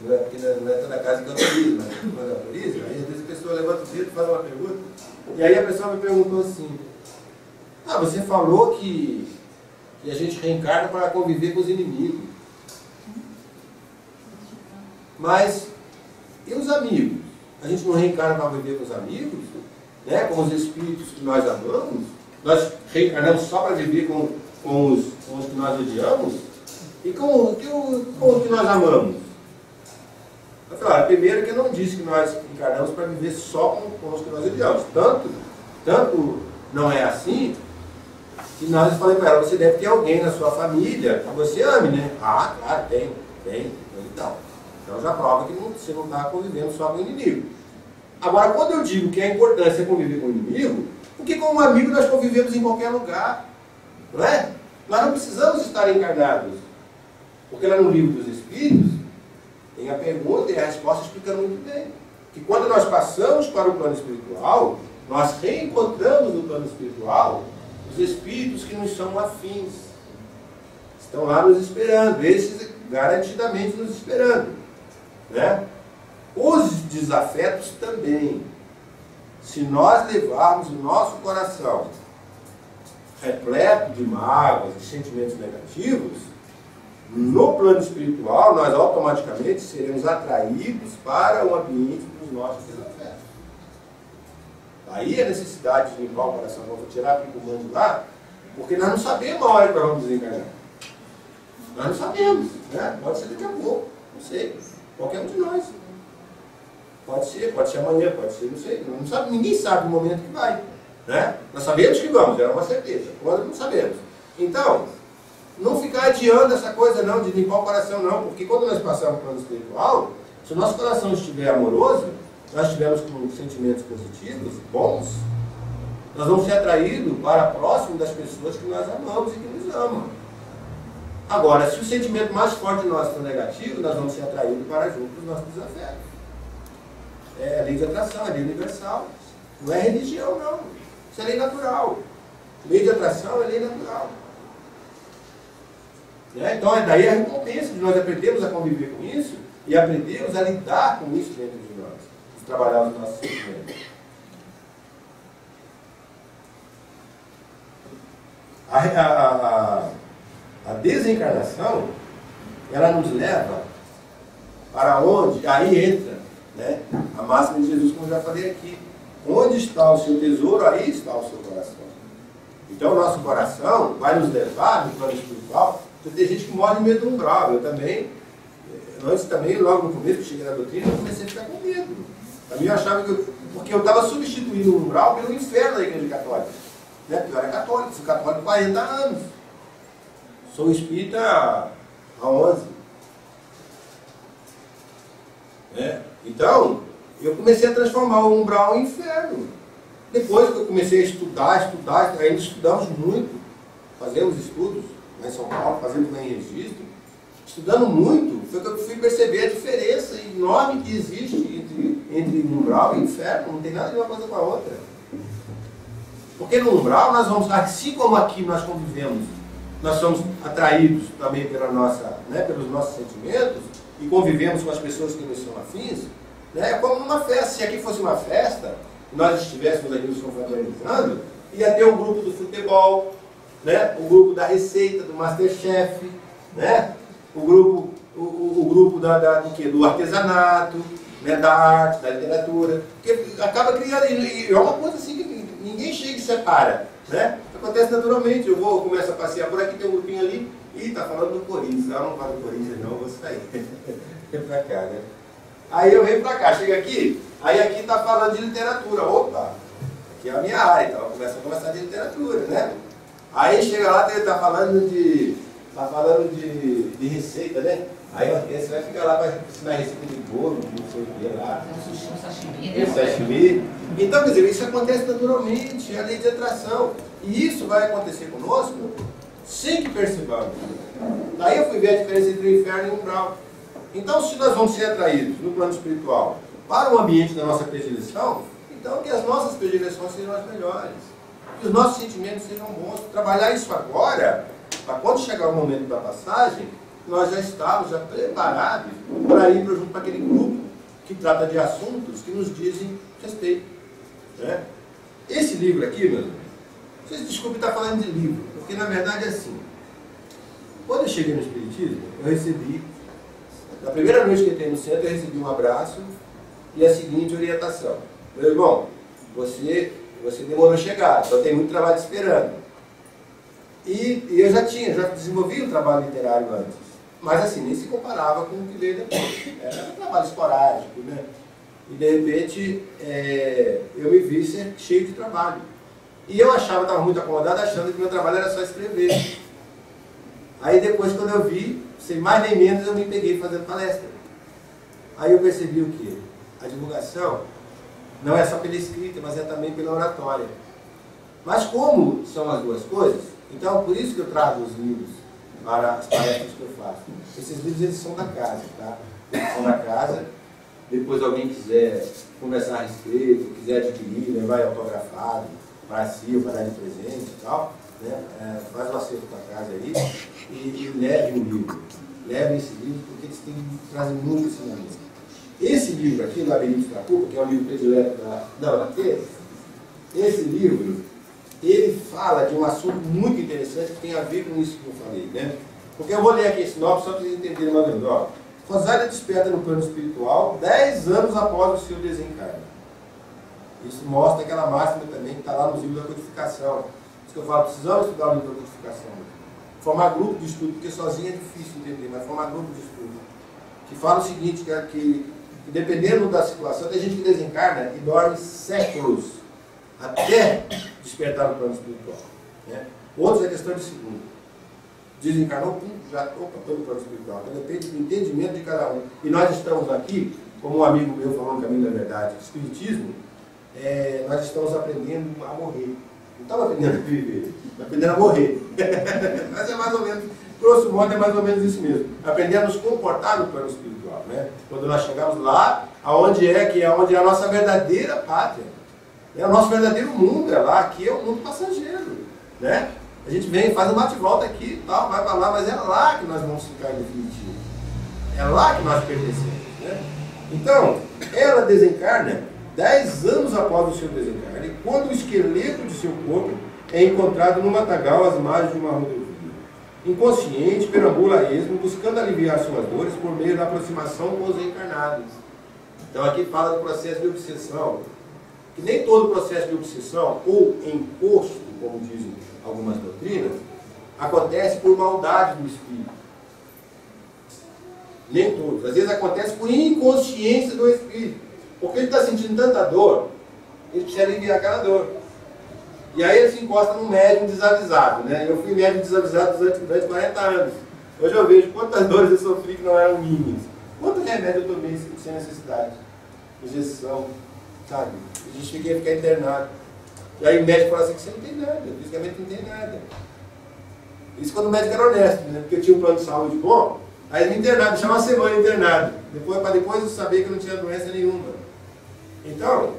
Porque não é toda casa que autoriza, mas quando autoriza, aí às vezes a pessoa levanta o dedo e faz uma pergunta, e aí a pessoa me perguntou assim: ah, você falou que a gente reencarna para conviver com os inimigos, mas e os amigos? A gente não reencarna para viver com os amigos, né? Com os espíritos que nós amamos? Nós reencarnamos só para viver com os que nós odiamos? E com os que nós amamos? Eu falei, primeiro que eu não disse que nós encarnamos para viver só com os que nós odiamos. Tanto não é assim, que nós falei para ela, você deve ter alguém na sua família que você ame, né? Ah, claro, tem. Então já prova que você não está convivendo só com o inimigo. Agora, quando eu digo que a importância é conviver com o inimigo, porque como amigo nós convivemos em qualquer lugar, não é? Nós não precisamos estar encarnados. Porque lá no Livro dos Espíritos, tem a pergunta e a resposta explicando muito bem. Que quando nós passamos para o plano espiritual, nós reencontramos no plano espiritual os espíritos que nos são afins. Estão lá nos esperando, esses garantidamente nos esperando. Né? Os desafetos também. Se nós levarmos o nosso coração repleto de mágoas, de sentimentos negativos, no plano espiritual, nós automaticamente seremos atraídos para o ambiente dos nossos desafetos. Aí a necessidade de limpar o coração, vamos tirar aquele comando lá, porque nós não sabemos a hora que nós vamos desencarnar. Nós não sabemos, né? Pode ser daqui a pouco, não sei. Qualquer um de nós. Pode ser amanhã, pode ser, não sei. Não sabe, ninguém sabe o momento que vai. Né? Nós sabemos que vamos, era uma certeza. Quando não sabemos. Então, não ficar adiando essa coisa não, de limpar o coração não, porque quando nós passamos para o plano espiritual, se o nosso coração estiver amoroso, nós estivermos com sentimentos positivos, bons, nós vamos ser atraídos para próximo das pessoas que nós amamos e que nos amam. Agora, se o sentimento mais forte de nós for negativo, nós vamos ser atraídos para junto dos nossos desafetos. É a lei de atração, é a lei universal. Não é religião, não. Isso é lei natural. Lei de atração é lei natural. Então, é daí a recompensa de nós aprendermos a conviver com isso e aprendermos a lidar com isso dentro de nós. De trabalhar os nossos sentimentos. A desencarnação, ela nos leva para onde? Aí entra, né, a máxima de Jesus, como eu já falei aqui. Onde está o seu tesouro, aí está o seu coração. Então o nosso coração vai nos levar no plano espiritual. Então, tem gente que morre de medo do umbral. Eu também, antes também, logo no começo que cheguei na doutrina, eu comecei a ficar com medo. A mim eu achava que porque eu estava substituindo o umbral pelo inferno da igreja católica. Né? Porque eu era católico, sou católico há 40 anos. Sou espírita há 11. Então, eu comecei a transformar o umbral em inferno. Depois que eu comecei a estudar, ainda estudamos muito. Fazemos estudos lá em São Paulo, fazemos lá em registro. Estudando muito, foi que eu fui perceber a diferença enorme que existe entre umbral e inferno. Não tem nada de uma coisa com a outra. Porque no umbral nós vamos, assim como aqui nós convivemos, nós somos atraídos também pela nossa, pelos nossos sentimentos e convivemos com as pessoas que nos são afins, é como numa festa. Se aqui fosse uma festa, nós estivéssemos aqui nos confraternizando, ia ter o grupo do futebol, o grupo da receita, do Masterchef, o grupo do artesanato, da arte, da literatura, porque acaba criando, e é uma coisa assim que ninguém chega e separa, acontece naturalmente. Eu começo a passear por aqui, tem um grupinho ali, e está falando do Corinthians. Eu não falo do Corinthians não, eu vou sair. Vem pra cá, Aí eu venho pra cá, chego aqui, aí aqui está falando de literatura. Opa, aqui é a minha área, então começa a conversar de literatura, Aí chega lá, ele está falando de receita, Aí você vai ficar lá para ensinar receita de bolo, não sei o que lá. Um sashimi, Sashimi. Então, quer dizer, isso acontece naturalmente, é a lei de atração. E isso vai acontecer conosco sem que percebamos. Daí eu fui ver a diferença entre o inferno e o umbral. Então, se nós vamos ser atraídos no plano espiritual para o ambiente da nossa predileção, então que as nossas predileções sejam as melhores. Que os nossos sentimentos sejam bons. Trabalhar isso agora, para quando chegar o momento da passagem, nós já estamos preparados para ir junto para aquele grupo que trata de assuntos que nos dizem respeito. Esse livro aqui, meus amigos, vocês desculpem estar falando de livro, porque na verdade é assim. Quando eu cheguei no Espiritismo, eu recebi, na primeira noite que entrei no centro, eu recebi um abraço e a seguinte orientação: meu irmão, você demorou a chegar, só tem muito trabalho esperando. E eu já desenvolvi um trabalho literário antes, mas assim, nem se comparava com o que veio depois. Era um trabalho esporádico, E de repente, eu me vi ser cheio de trabalho. E eu estava muito acomodado, achando que meu trabalho era só escrever. Aí depois, quando eu vi, sem mais nem menos, eu me peguei fazendo palestra. Aí eu percebi o quê? A divulgação não é só pela escrita, mas é também pela oratória. Mas como são as duas coisas, então por isso que eu trago os livros para as palestras que eu faço. Esses livros, eles são da casa, tá? Eles são da casa. Depois alguém quiser conversar a respeito, quiser adquirir, levar autografado para si ou para dar de presente e tal, faz o acerto com a casa aí e leve um livro. Leve esse livro, porque eles trazem muito ensinamento. Esse livro aqui, Labirinto da Culpa, que é um livro predileto da UAT, esse livro, ele fala de um assunto muito interessante que tem a ver com isso que eu falei, Porque eu vou ler aqui esse nome só para vocês entenderem mais ou menos. Rosália desperta no plano espiritual 10 anos após o seu desencarne. Isso mostra aquela máxima também que está lá nos livros da codificação. Isso que eu falo, precisamos estudar o livro da codificação. Formar grupo de estudo, porque sozinho é difícil entender, mas formar grupo de estudo. Que fala o seguinte, que dependendo da situação, tem gente que desencarna e dorme séculos até despertar no plano espiritual. Outros é questão de segundo. Desencarnou, já estou no plano espiritual. Então depende do entendimento de cada um. E nós estamos aqui, como um amigo meu falou no Caminho da Verdade, Espiritismo, nós estamos aprendendo a morrer. Não estamos aprendendo a viver, estamos aprendendo a morrer. Mas é mais ou menos, grosso modo, é mais ou menos isso mesmo. Aprender a nos comportar no plano espiritual. Quando nós chegamos lá, onde é a nossa verdadeira pátria. É o nosso verdadeiro mundo, é lá, aqui é o mundo passageiro. A gente vem, faz um bate-volta aqui e tal, vai para lá, mas é lá que nós vamos ficar em definitivo. É lá que nós pertencemos. Então, ela desencarna 10 anos após o seu desencarne, quando o esqueleto de seu corpo é encontrado no matagal às margens de uma rodovia. Inconsciente, perambula a esmo, buscando aliviar suas dores por meio da aproximação com os encarnados. Então aqui fala do processo de obsessão, que nem todo processo de obsessão ou encosto, como dizem algumas doutrinas, acontece por maldade do espírito. Nem todos. Às vezes acontece por inconsciência do espírito. Porque ele está sentindo tanta dor, ele precisa aliviar aquela dor. E aí ele se encosta num médium desavisado, né? Eu fui médium desavisado durante 40 anos. Hoje eu vejo quantas dores eu sofri que não eram mínimas. Quanto remédio eu tomei sem necessidade. Injeção, sabe? A gente fica internado. E aí o médico fala assim que você não tem nada, fisicamente não tem nada. Isso quando o médico era honesto, né? Porque eu tinha um plano de saúde bom, aí ele me internado, me chamava uma semana internado. Para depois eu saber que eu não tinha doença nenhuma. Então,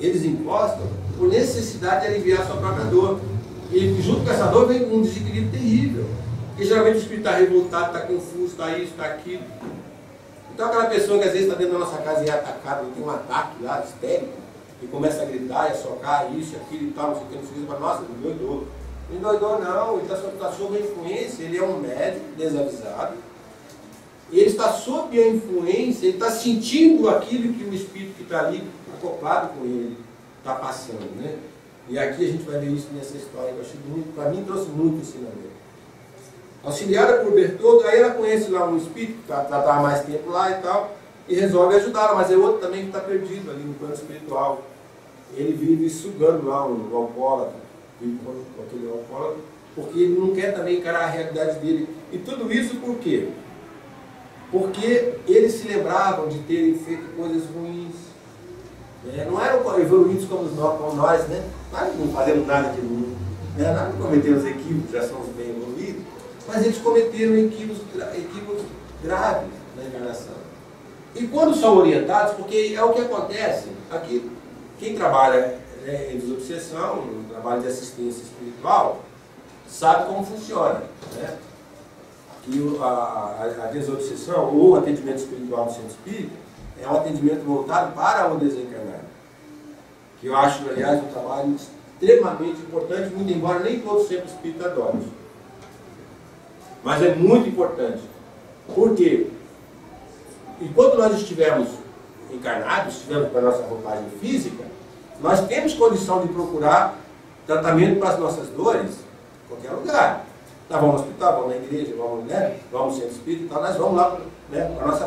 eles encostam por necessidade de aliviar a sua própria dor. E junto com essa dor vem um desequilíbrio terrível. Porque geralmente o espírito está revoltado, está confuso, está isso, está aquilo. Então aquela pessoa que às vezes está dentro da nossa casa e é atacada, tem um ataque lá, histérico, e começa a gritar, a socar, isso, aquilo e tal, não sei o que, não sei o que, mas nossa, ele doidou. Ele doidou não, ele está sob a influência, ele é um médico desavisado, e ele está sob a influência, ele está sentindo aquilo que o espírito que está ali, acoplado com ele, está passando, né? E aqui a gente vai ver isso nessa história, que eu achei muito, para mim trouxe muito ensinamento. Auxiliada por Bertoldo, aí ela conhece lá um espírito que estava mais tempo lá e tal, e resolve ajudá-la, mas é outro também que está perdido ali no plano espiritual. Ele vive sugando lá um alcoólatra, vive com aquele alcoólatra, porque ele não quer também encarar a realidade dele. E tudo isso por quê? Porque eles se lembravam de terem feito coisas ruins. Não eram evoluídos como nós, né? Nós não fazemos nada de ruim. Nós não cometemos equívocos, já somos bem evoluídos. Mas eles cometeram equívocos graves na encarnação. E quando são orientados, porque é o que acontece aqui, quem trabalha em desobsessão, no trabalho de assistência espiritual, sabe como funciona. Né? Aqui a desobsessão ou atendimento espiritual no centro espírita é um atendimento voltado para o desencarnado. Que eu acho, aliás, um trabalho extremamente importante, muito embora nem todo centro espírita adore. Mas é muito importante. Por quê? Enquanto nós estivermos encarnados, estivermos com a nossa roupagem física, nós temos condição de procurar tratamento para as nossas dores em qualquer lugar. Nós vamos no hospital, vamos na igreja, vamos, né? Vamos no centro espírita e tal, nós vamos lá, né? Com a nossa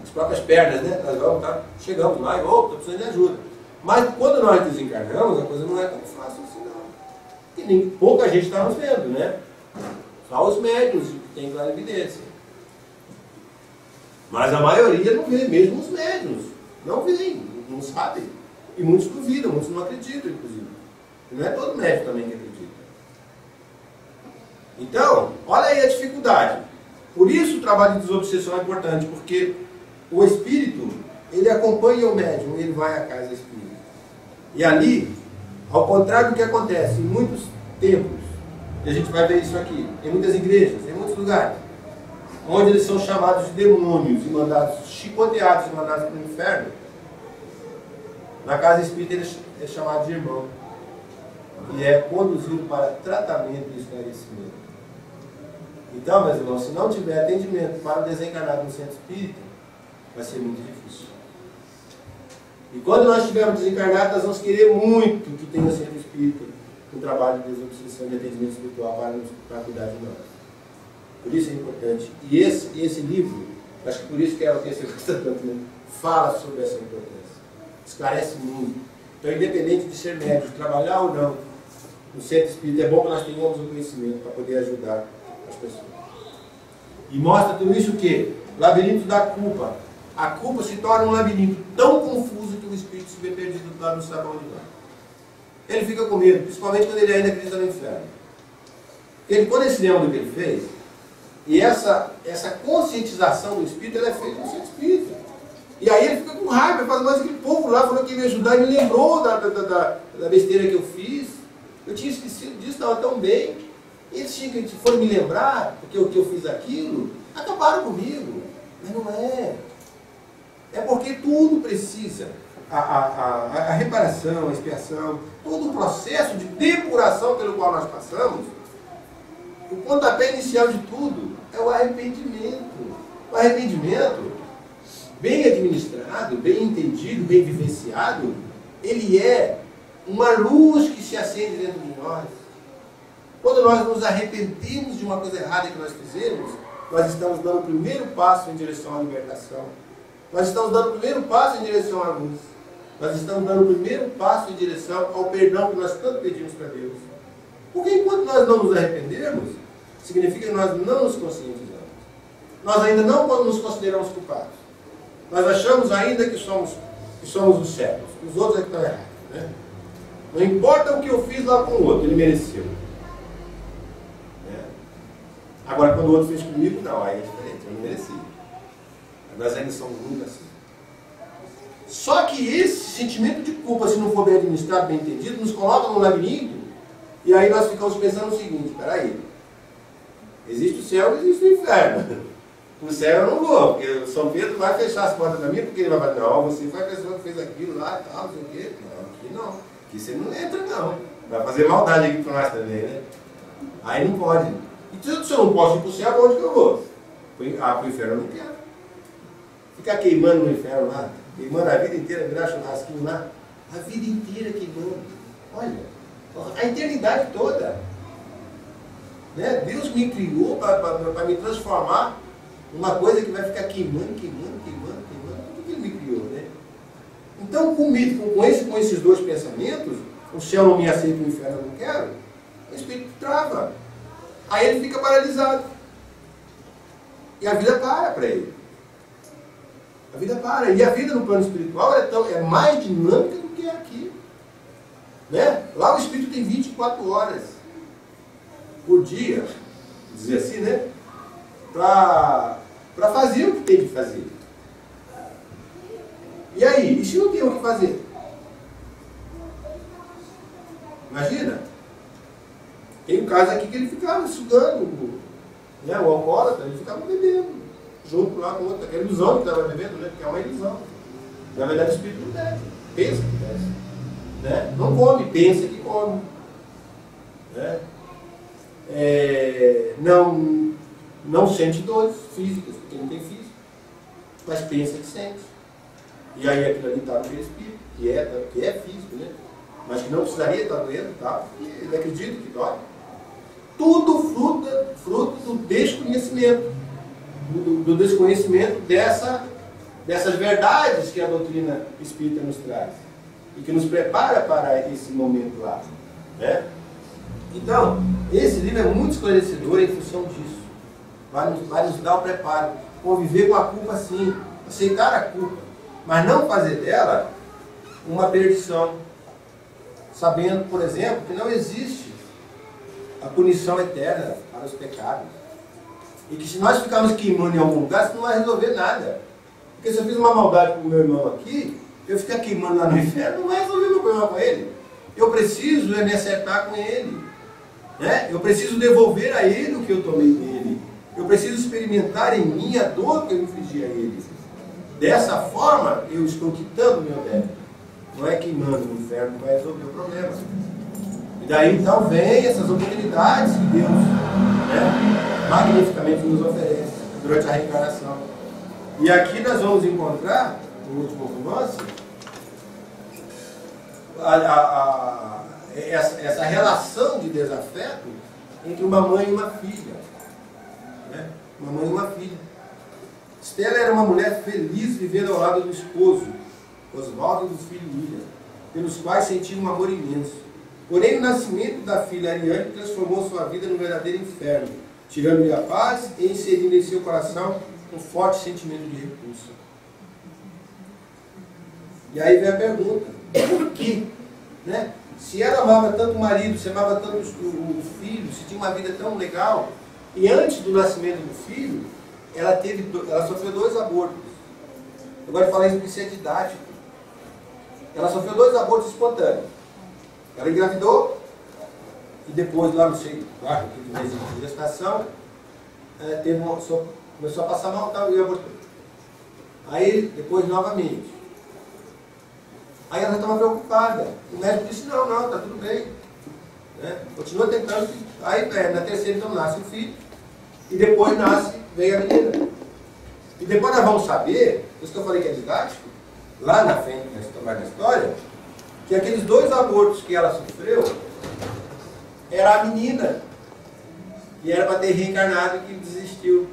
as próprias pernas, né? Nós vamos, tá? Chegamos lá e, estou precisando de ajuda. Mas quando nós desencarnamos, a coisa não é tão fácil assim, não. E nem pouca gente está nos vendo, né? Só os médios que têm clara evidência. Mas a maioria não vê, mesmo os médios. Não veem, não sabem. E muitos duvidam, muitos não acreditam, inclusive. E não é todo médico também que acredita. Então, olha aí a dificuldade. Por isso o trabalho de desobsessão é importante, porque o espírito, ele acompanha o médium, ele vai à casa espírita. E ali, ao contrário do que acontece em muitos templos, e a gente vai ver isso aqui, em muitas igrejas, em muitos lugares, onde eles são chamados de demônios e mandados, chicoteados e mandados para o inferno, na casa espírita ele é chamado de irmão. E é conduzido para tratamento e esclarecimento. Então, meus irmãos, se não tiver atendimento para o desencarnado no centro espírita, vai ser muito difícil. E quando nós estivermos desencarnados, nós vamos querer muito que tenha centro espírita um trabalho de desobsessão de atendimento espiritual para cuidar de nós. Por isso é importante. E esse livro, acho que por isso que ela tem essa coisa tanto, né? Fala sobre essa importância. Esclarece muito. Então, independente de ser médico, trabalhar ou não, no centro espírita é bom que nós tenhamos o conhecimento para poder ajudar as pessoas. E mostra tudo isso o quê? Labirinto da culpa. A culpa se torna um labirinto tão confuso que o espírito se vê perdido lá no sabão de lá. Ele fica com medo, principalmente quando ele ainda acredita no inferno. Quando ele se lembra do que ele fez, e essa conscientização do espírito, ela é feita no centro espírita. E aí ele fica com raiva, fala, mas aquele povo lá falou que ia me ajudar, e me lembrou da besteira que eu fiz. Eu tinha esquecido disso, estava tão bem. E eles tinham que foram me lembrar, porque eu fiz aquilo, acabaram comigo. Mas não é. É porque tudo precisa. A reparação, a expiação, todo o processo de depuração pelo qual nós passamos, o pontapé inicial de tudo é o arrependimento. O arrependimento, bem administrado, bem entendido, bem vivenciado, ele é uma luz que se acende dentro de nós. Quando nós nos arrependemos de uma coisa errada que nós fizemos, nós estamos dando o primeiro passo em direção à libertação. Nós estamos dando o primeiro passo em direção à luz. Nós estamos dando o primeiro passo em direção ao perdão que nós tanto pedimos para Deus. Porque enquanto nós não nos arrependermos, significa que nós não nos conscientizamos. Nós ainda não nos consideramos culpados. Nós achamos ainda que somos os certos. Os outros é que estão errados. Né? Não importa o que eu fiz lá com o outro, ele mereceu. Né? Agora, quando o outro fez comigo, não, aí é diferente, eu não mereci. Nós ainda somos muito assim. Só que esse sentimento de culpa, se não for bem administrado, bem entendido, nos coloca num labirinto, e aí nós ficamos pensando o seguinte: peraí, existe o céu e existe o inferno. O céu eu não vou, porque o São Pedro vai fechar as portas para mim, porque ele vai falar: não, você foi a pessoa que fez aquilo lá e tal, não sei o quê. Não, aqui não, aqui você não entra não. Vai fazer maldade aqui para nós também, né? Aí não pode. E se eu não posso ir para o céu, para onde que eu vou? Para o inferno eu não quero. Ficar queimando no inferno lá, queimando a vida inteira, virar churrasquinho lá, a vida inteira queimando. Olha, a eternidade toda. Né? Deus me criou para me transformar numa coisa que vai ficar queimando. Por que Ele me criou? Né? Então, com esses dois pensamentos, o céu não me aceita, o inferno eu não quero, o espírito trava. Aí ele fica paralisado. E a vida para ele. A vida para. E a vida no plano espiritual é mais dinâmica do que aqui. Né? Lá o espírito tem 24 horas por dia, dizer assim, né? Para fazer o que tem que fazer. E aí? E se não tem o que fazer? Imagina. Tem um caso aqui que ele ficava sugando, né? O alcoólatra, ele ficava bebendo. Junto lá com o outro, aquela ilusão que estava bebendo, né? Porque é uma ilusão. Na verdade, o espírito não deve, pensa que deve. Né? Não come, pensa que come. Né? Não sente dores físicas, porque não tem físico, mas pensa que sente. E aí aquilo ali está no espírito, que é físico, né? Mas que não precisaria estar doendo, tá? Porque ele acredita que dói. Tudo fruto do desconhecimento. Do desconhecimento dessas verdades que a doutrina espírita nos traz e que nos prepara para esse momento lá, né? Então, esse livro é muito esclarecedor em função disso. Vai nos dar o preparo, conviver com a culpa sim, aceitar a culpa, mas não fazer dela uma perdição, sabendo, por exemplo, que não existe a punição eterna para os pecados. E que se nós ficarmos queimando em algum lugar, isso não vai resolver nada. Porque se eu fiz uma maldade com o meu irmão aqui, eu ficar queimando lá no inferno, não vai resolver meu problema com ele. Eu preciso me acertar com ele. Né? Eu preciso devolver a ele o que eu tomei dele. Eu preciso experimentar em mim a dor que eu infligi a ele. Dessa forma, eu estou quitando o meu débito. Não é queimando no inferno que vai resolver o problema. E daí então vem essas oportunidades que Deus, né, magnificamente nos oferece durante a reencarnação. E aqui nós vamos encontrar, no último romance, essa relação de desafeto entre uma mãe e uma filha. Né? Uma mãe e uma filha. Estela era uma mulher feliz vivendo ao lado do esposo, Oswaldo e do filho William, pelos quais sentia um amor imenso. Porém, o nascimento da filha Ariane transformou sua vida num verdadeiro inferno, tirando-lhe a paz e inserindo em seu coração um forte sentimento de repulsa. E aí vem a pergunta: por quê? Né? Se ela amava tanto o marido, se amava tanto o filho, se tinha uma vida tão legal, e antes do nascimento do filho, ela sofreu 2 abortos. Eu gosto de falar isso porque isso é didático. Ela sofreu 2 abortos espontâneos. Ela engravidou e depois, lá não sei, 4 meses de gestação, começou a passar mal e abortou. Aí, depois, novamente. Aí ela já estava preocupada. O médico disse: não, está tudo bem. Né? Continua tentando. Aí, na terceira, então, nasce o filho. E depois vem a menina. E depois nós vamos saber, por isso que eu falei que é didático, lá na frente, na história, que aqueles 2 abortos que ela sofreu, era a menina, que era para ter reencarnado e que desistiu.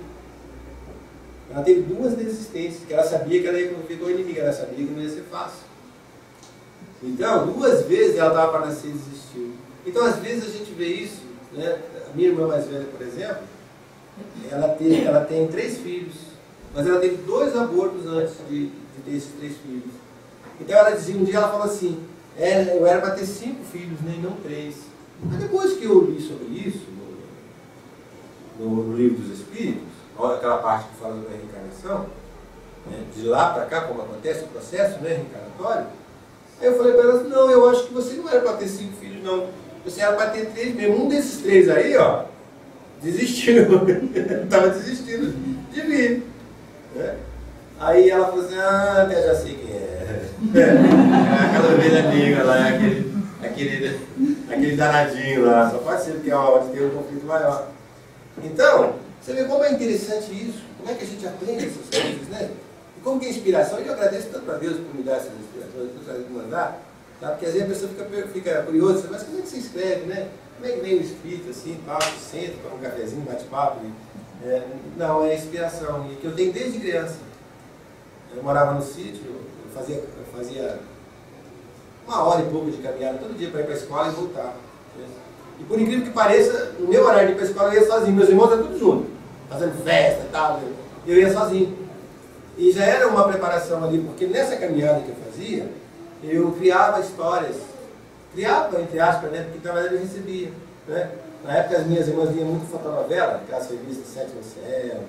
Ela teve 2 desistências, que ela sabia que ela ia conviver com o inimigo, ela sabia que não ia ser fácil. Então, 2 vezes ela estava para nascer e desistiu. Então, às vezes a gente vê isso, né? A minha irmã mais velha, por exemplo, ela tem 3 filhos, mas ela teve 2 abortos antes de ter esses 3 filhos. Então ela dizia, um dia ela falou assim, eu era para ter 5 filhos, né, e não 3. Mas depois que eu li sobre isso, no Livro dos Espíritos, aquela parte que fala da reencarnação, né, de lá para cá, como acontece o processo, né, reencarnatório, aí eu falei para ela, não, eu acho que você não era para ter 5 filhos, não. Você era para ter 3 mesmo. Um desses 3 aí, ó, desistiu. Estava desistindo de vir. Né? Aí ela falou assim, eu já sei quem é. Aquela ovelha negra lá, aquele danadinho lá. Só pode ser porque é onde tem um conflito maior. Então, você vê como é interessante isso. Como é que a gente aprende essas coisas, né? E como que é inspiração. E eu agradeço tanto a Deus por me dar essas inspirações, por mandar. Tá? Porque às vezes a pessoa fica curiosa, mas como é que você escreve, né? Como é que vem o espírito assim, tal, senta, toma um cafezinho, bate papo. Não, é inspiração, e que eu tenho desde criança. Eu morava no sítio, eu fazia 1 hora e pouco de caminhada todo dia para ir para a escola e voltar. Né? E por incrível que pareça, no meu horário de ir para a escola eu ia sozinho, meus irmãos eram tudo junto, fazendo festa e tal, eu ia sozinho. E já era uma preparação ali, porque nessa caminhada que eu fazia, eu criava histórias, criava, entre aspas, né, porque na verdade eu recebia. Né? Na época as minhas irmãs liam muito fotonovela, aquelas revistas Sétimo Céu. Né?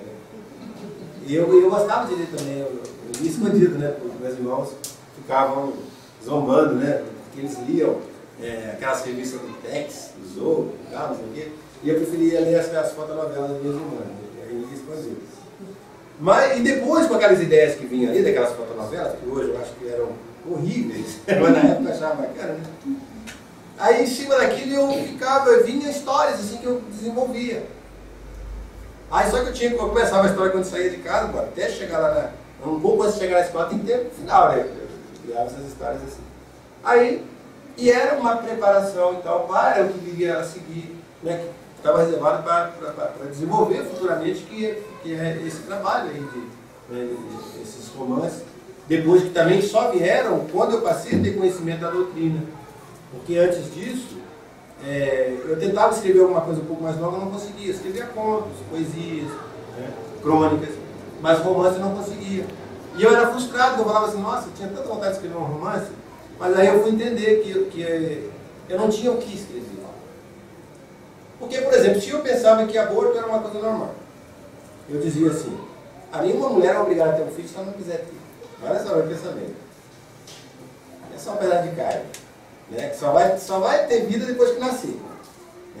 E eu gostava de ler também, eu lia escondido, né? Porque meus irmãos ficavam zombando, né? Porque eles liam aquelas revistas do Tex, do Zorro, não sei o quê. E eu preferia ler as fotonovelas das minhas irmãs, né? Aí eu lia escondido. Mas, e depois com aquelas ideias que vinham ali, daquelas fotonovelas, que hoje eu acho que eram horríveis, mas na época eu achava bacana, né? Aí em cima daquilo vinha histórias assim que eu desenvolvia. Aí só que eu começava a história quando saía de casa, até chegar lá, um pouco antes de chegar na escola, tem que ter no final, né? Eu criava essas histórias assim. Aí, e era uma preparação então para o que viria a seguir, né? Que estava reservado para desenvolver futuramente, que é esse trabalho aí de esses romances. Depois que também só vieram quando eu passei a ter conhecimento da doutrina. Porque antes disso, eu tentava escrever alguma coisa um pouco mais longa, não conseguia. Eu escrevia contos, poesias, né, crônicas, mas romance eu não conseguia. E eu era frustrado, eu falava assim, nossa, eu tinha tanta vontade de escrever um romance, mas aí eu fui entender que eu não tinha o que escrever. Porque, por exemplo, se eu pensava que aborto era uma coisa normal, eu dizia assim, nenhuma mulher é obrigada a ter um filho se ela não quiser ter. Olha só o meu pensamento. É só um pedaço de carne. Né? Que só vai ter vida depois que nascer.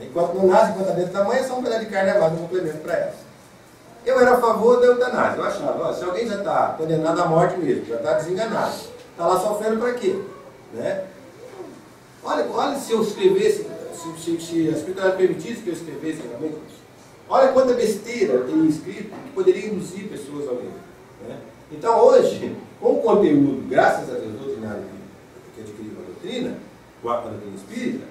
Enquanto não nasce, enquanto está dentro da mãe, é só um pedaço de carne levado, um complemento para ela. Eu era a favor da eutanásia. Eu achava, se alguém já está condenado à morte mesmo, já está desenganado, está lá sofrendo para quê? Né? Olha se eu escrevesse, se a espiritualidade permitisse que eu escrevesse realmente, olha quanta besteira eu tenho escrito que poderia induzir pessoas ao erro. Né? Então hoje, com o conteúdo, graças a Deus, doutrinário que adquiri com a doutrina espírita,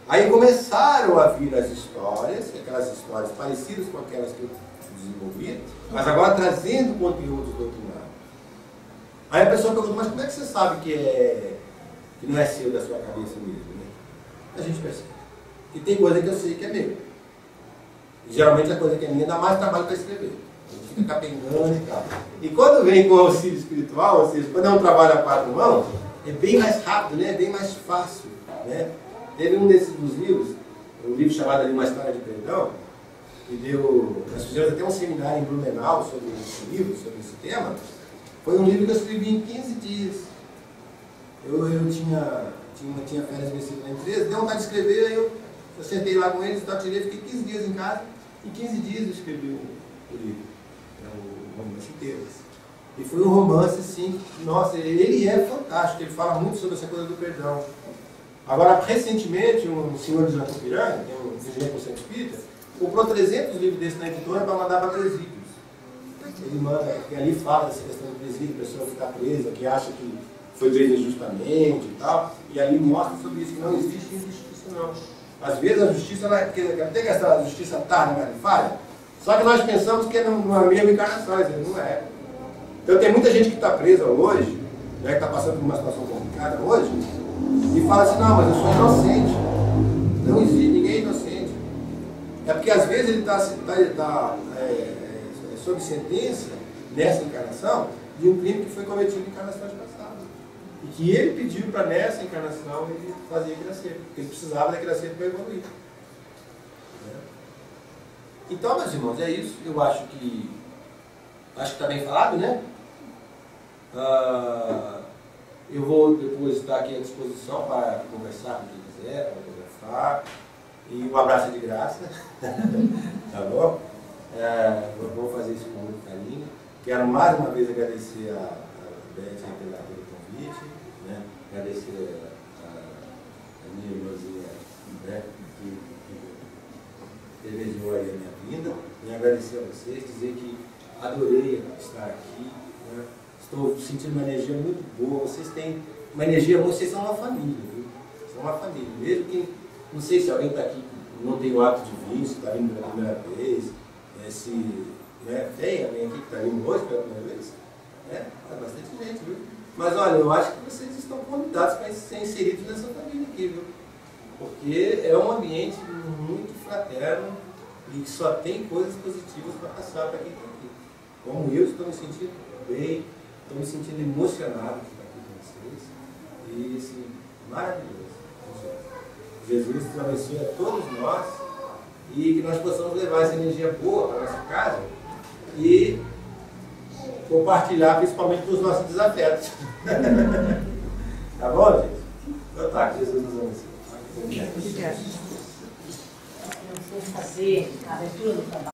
aí começaram a vir as histórias, aquelas histórias parecidas com aquelas que eu desenvolvi, mas agora trazendo conteúdos doutrinários. Aí a pessoa pergunta, mas como é que você sabe que não é seu da sua cabeça mesmo? Né? A gente percebe. E tem coisa que eu sei que é meu. Geralmente a coisa que é minha dá mais trabalho para escrever. A gente fica capengando e tal. E quando vem com o auxílio espiritual, ou seja, quando é um trabalho a 4 mãos, é bem mais rápido, né? É bem mais fácil. Né? Teve um dos livros, um livro chamado ali Uma História de Perdão, que nós fizemos até um seminário em Blumenau sobre esse livro, sobre esse tema. Foi um livro que eu escrevi em 15 dias. Eu tinha férias vencidas na empresa, deu vontade de escrever, aí eu sentei lá com eles, fiquei 15 dias em casa, em 15 dias eu escrevi o livro, o romance inteiro. E foi um romance, assim, nossa, ele é fantástico, ele fala muito sobre essa coisa do perdão. Agora, recentemente, um senhor de Jacopiranga, que é um dirigente do Centro Espírita, comprou 300 livros desses na editora para mandar para presídios. Ele manda, porque ali fala dessa questão do presídio, a pessoa ficar presa, que acha que foi preso injustamente e tal, e ali mostra sobre isso, que não existe injustiça não. Às vezes a justiça, tem essa justiça tarda, mas falha, só que nós pensamos que é numa mesma encarnação, não é. Então tem muita gente que está presa hoje, né, que está passando por uma situação complicada hoje, e fala assim, não, mas eu sou inocente. Não existe, ninguém é inocente. É porque às vezes ele está sob sentença, nessa encarnação, de um crime que foi cometido em encarnações passadas. E que ele pediu para nessa encarnação ele fazer aquele acerto, porque ele precisava daquele acerto para evoluir. Então, meus irmãos, é isso. Eu acho que está bem falado, né? Eu vou depois estar aqui à disposição para conversar com quem quiser, para conversar. E um abraço de graça. Tá bom? Vou fazer isso com muito carinho. Quero mais uma vez agradecer a Beth pelo convite, né? Agradecer a minha irmãzinha, né? que privilegiou aí a minha vinda, e agradecer a vocês, dizer que adorei estar aqui, né? Estou sentindo uma energia muito boa, vocês têm uma energia boa, vocês são uma família, viu? São uma família, mesmo que, não sei se alguém está aqui, não tem o hábito de vir, se está vindo pela primeira vez, né? Tem alguém aqui que está vindo hoje pela primeira vez? É bastante gente, viu? Mas olha, eu acho que vocês estão convidados para ser inseridos nessa família aqui, viu? Porque é um ambiente muito fraterno e que só tem coisas positivas para passar para quem está aqui. Como eu estou me sentindo bem, estou me sentindo emocionado de estar aqui com vocês. E assim, maravilhoso. Jesus nos abençoe a todos nós e que nós possamos levar essa energia boa para a nossa casa e compartilhar principalmente com os nossos desafetos. Tá bom, gente? Então tá, que Jesus nos abençoe. Obrigada. Eu vou fazer a abertura do trabalho.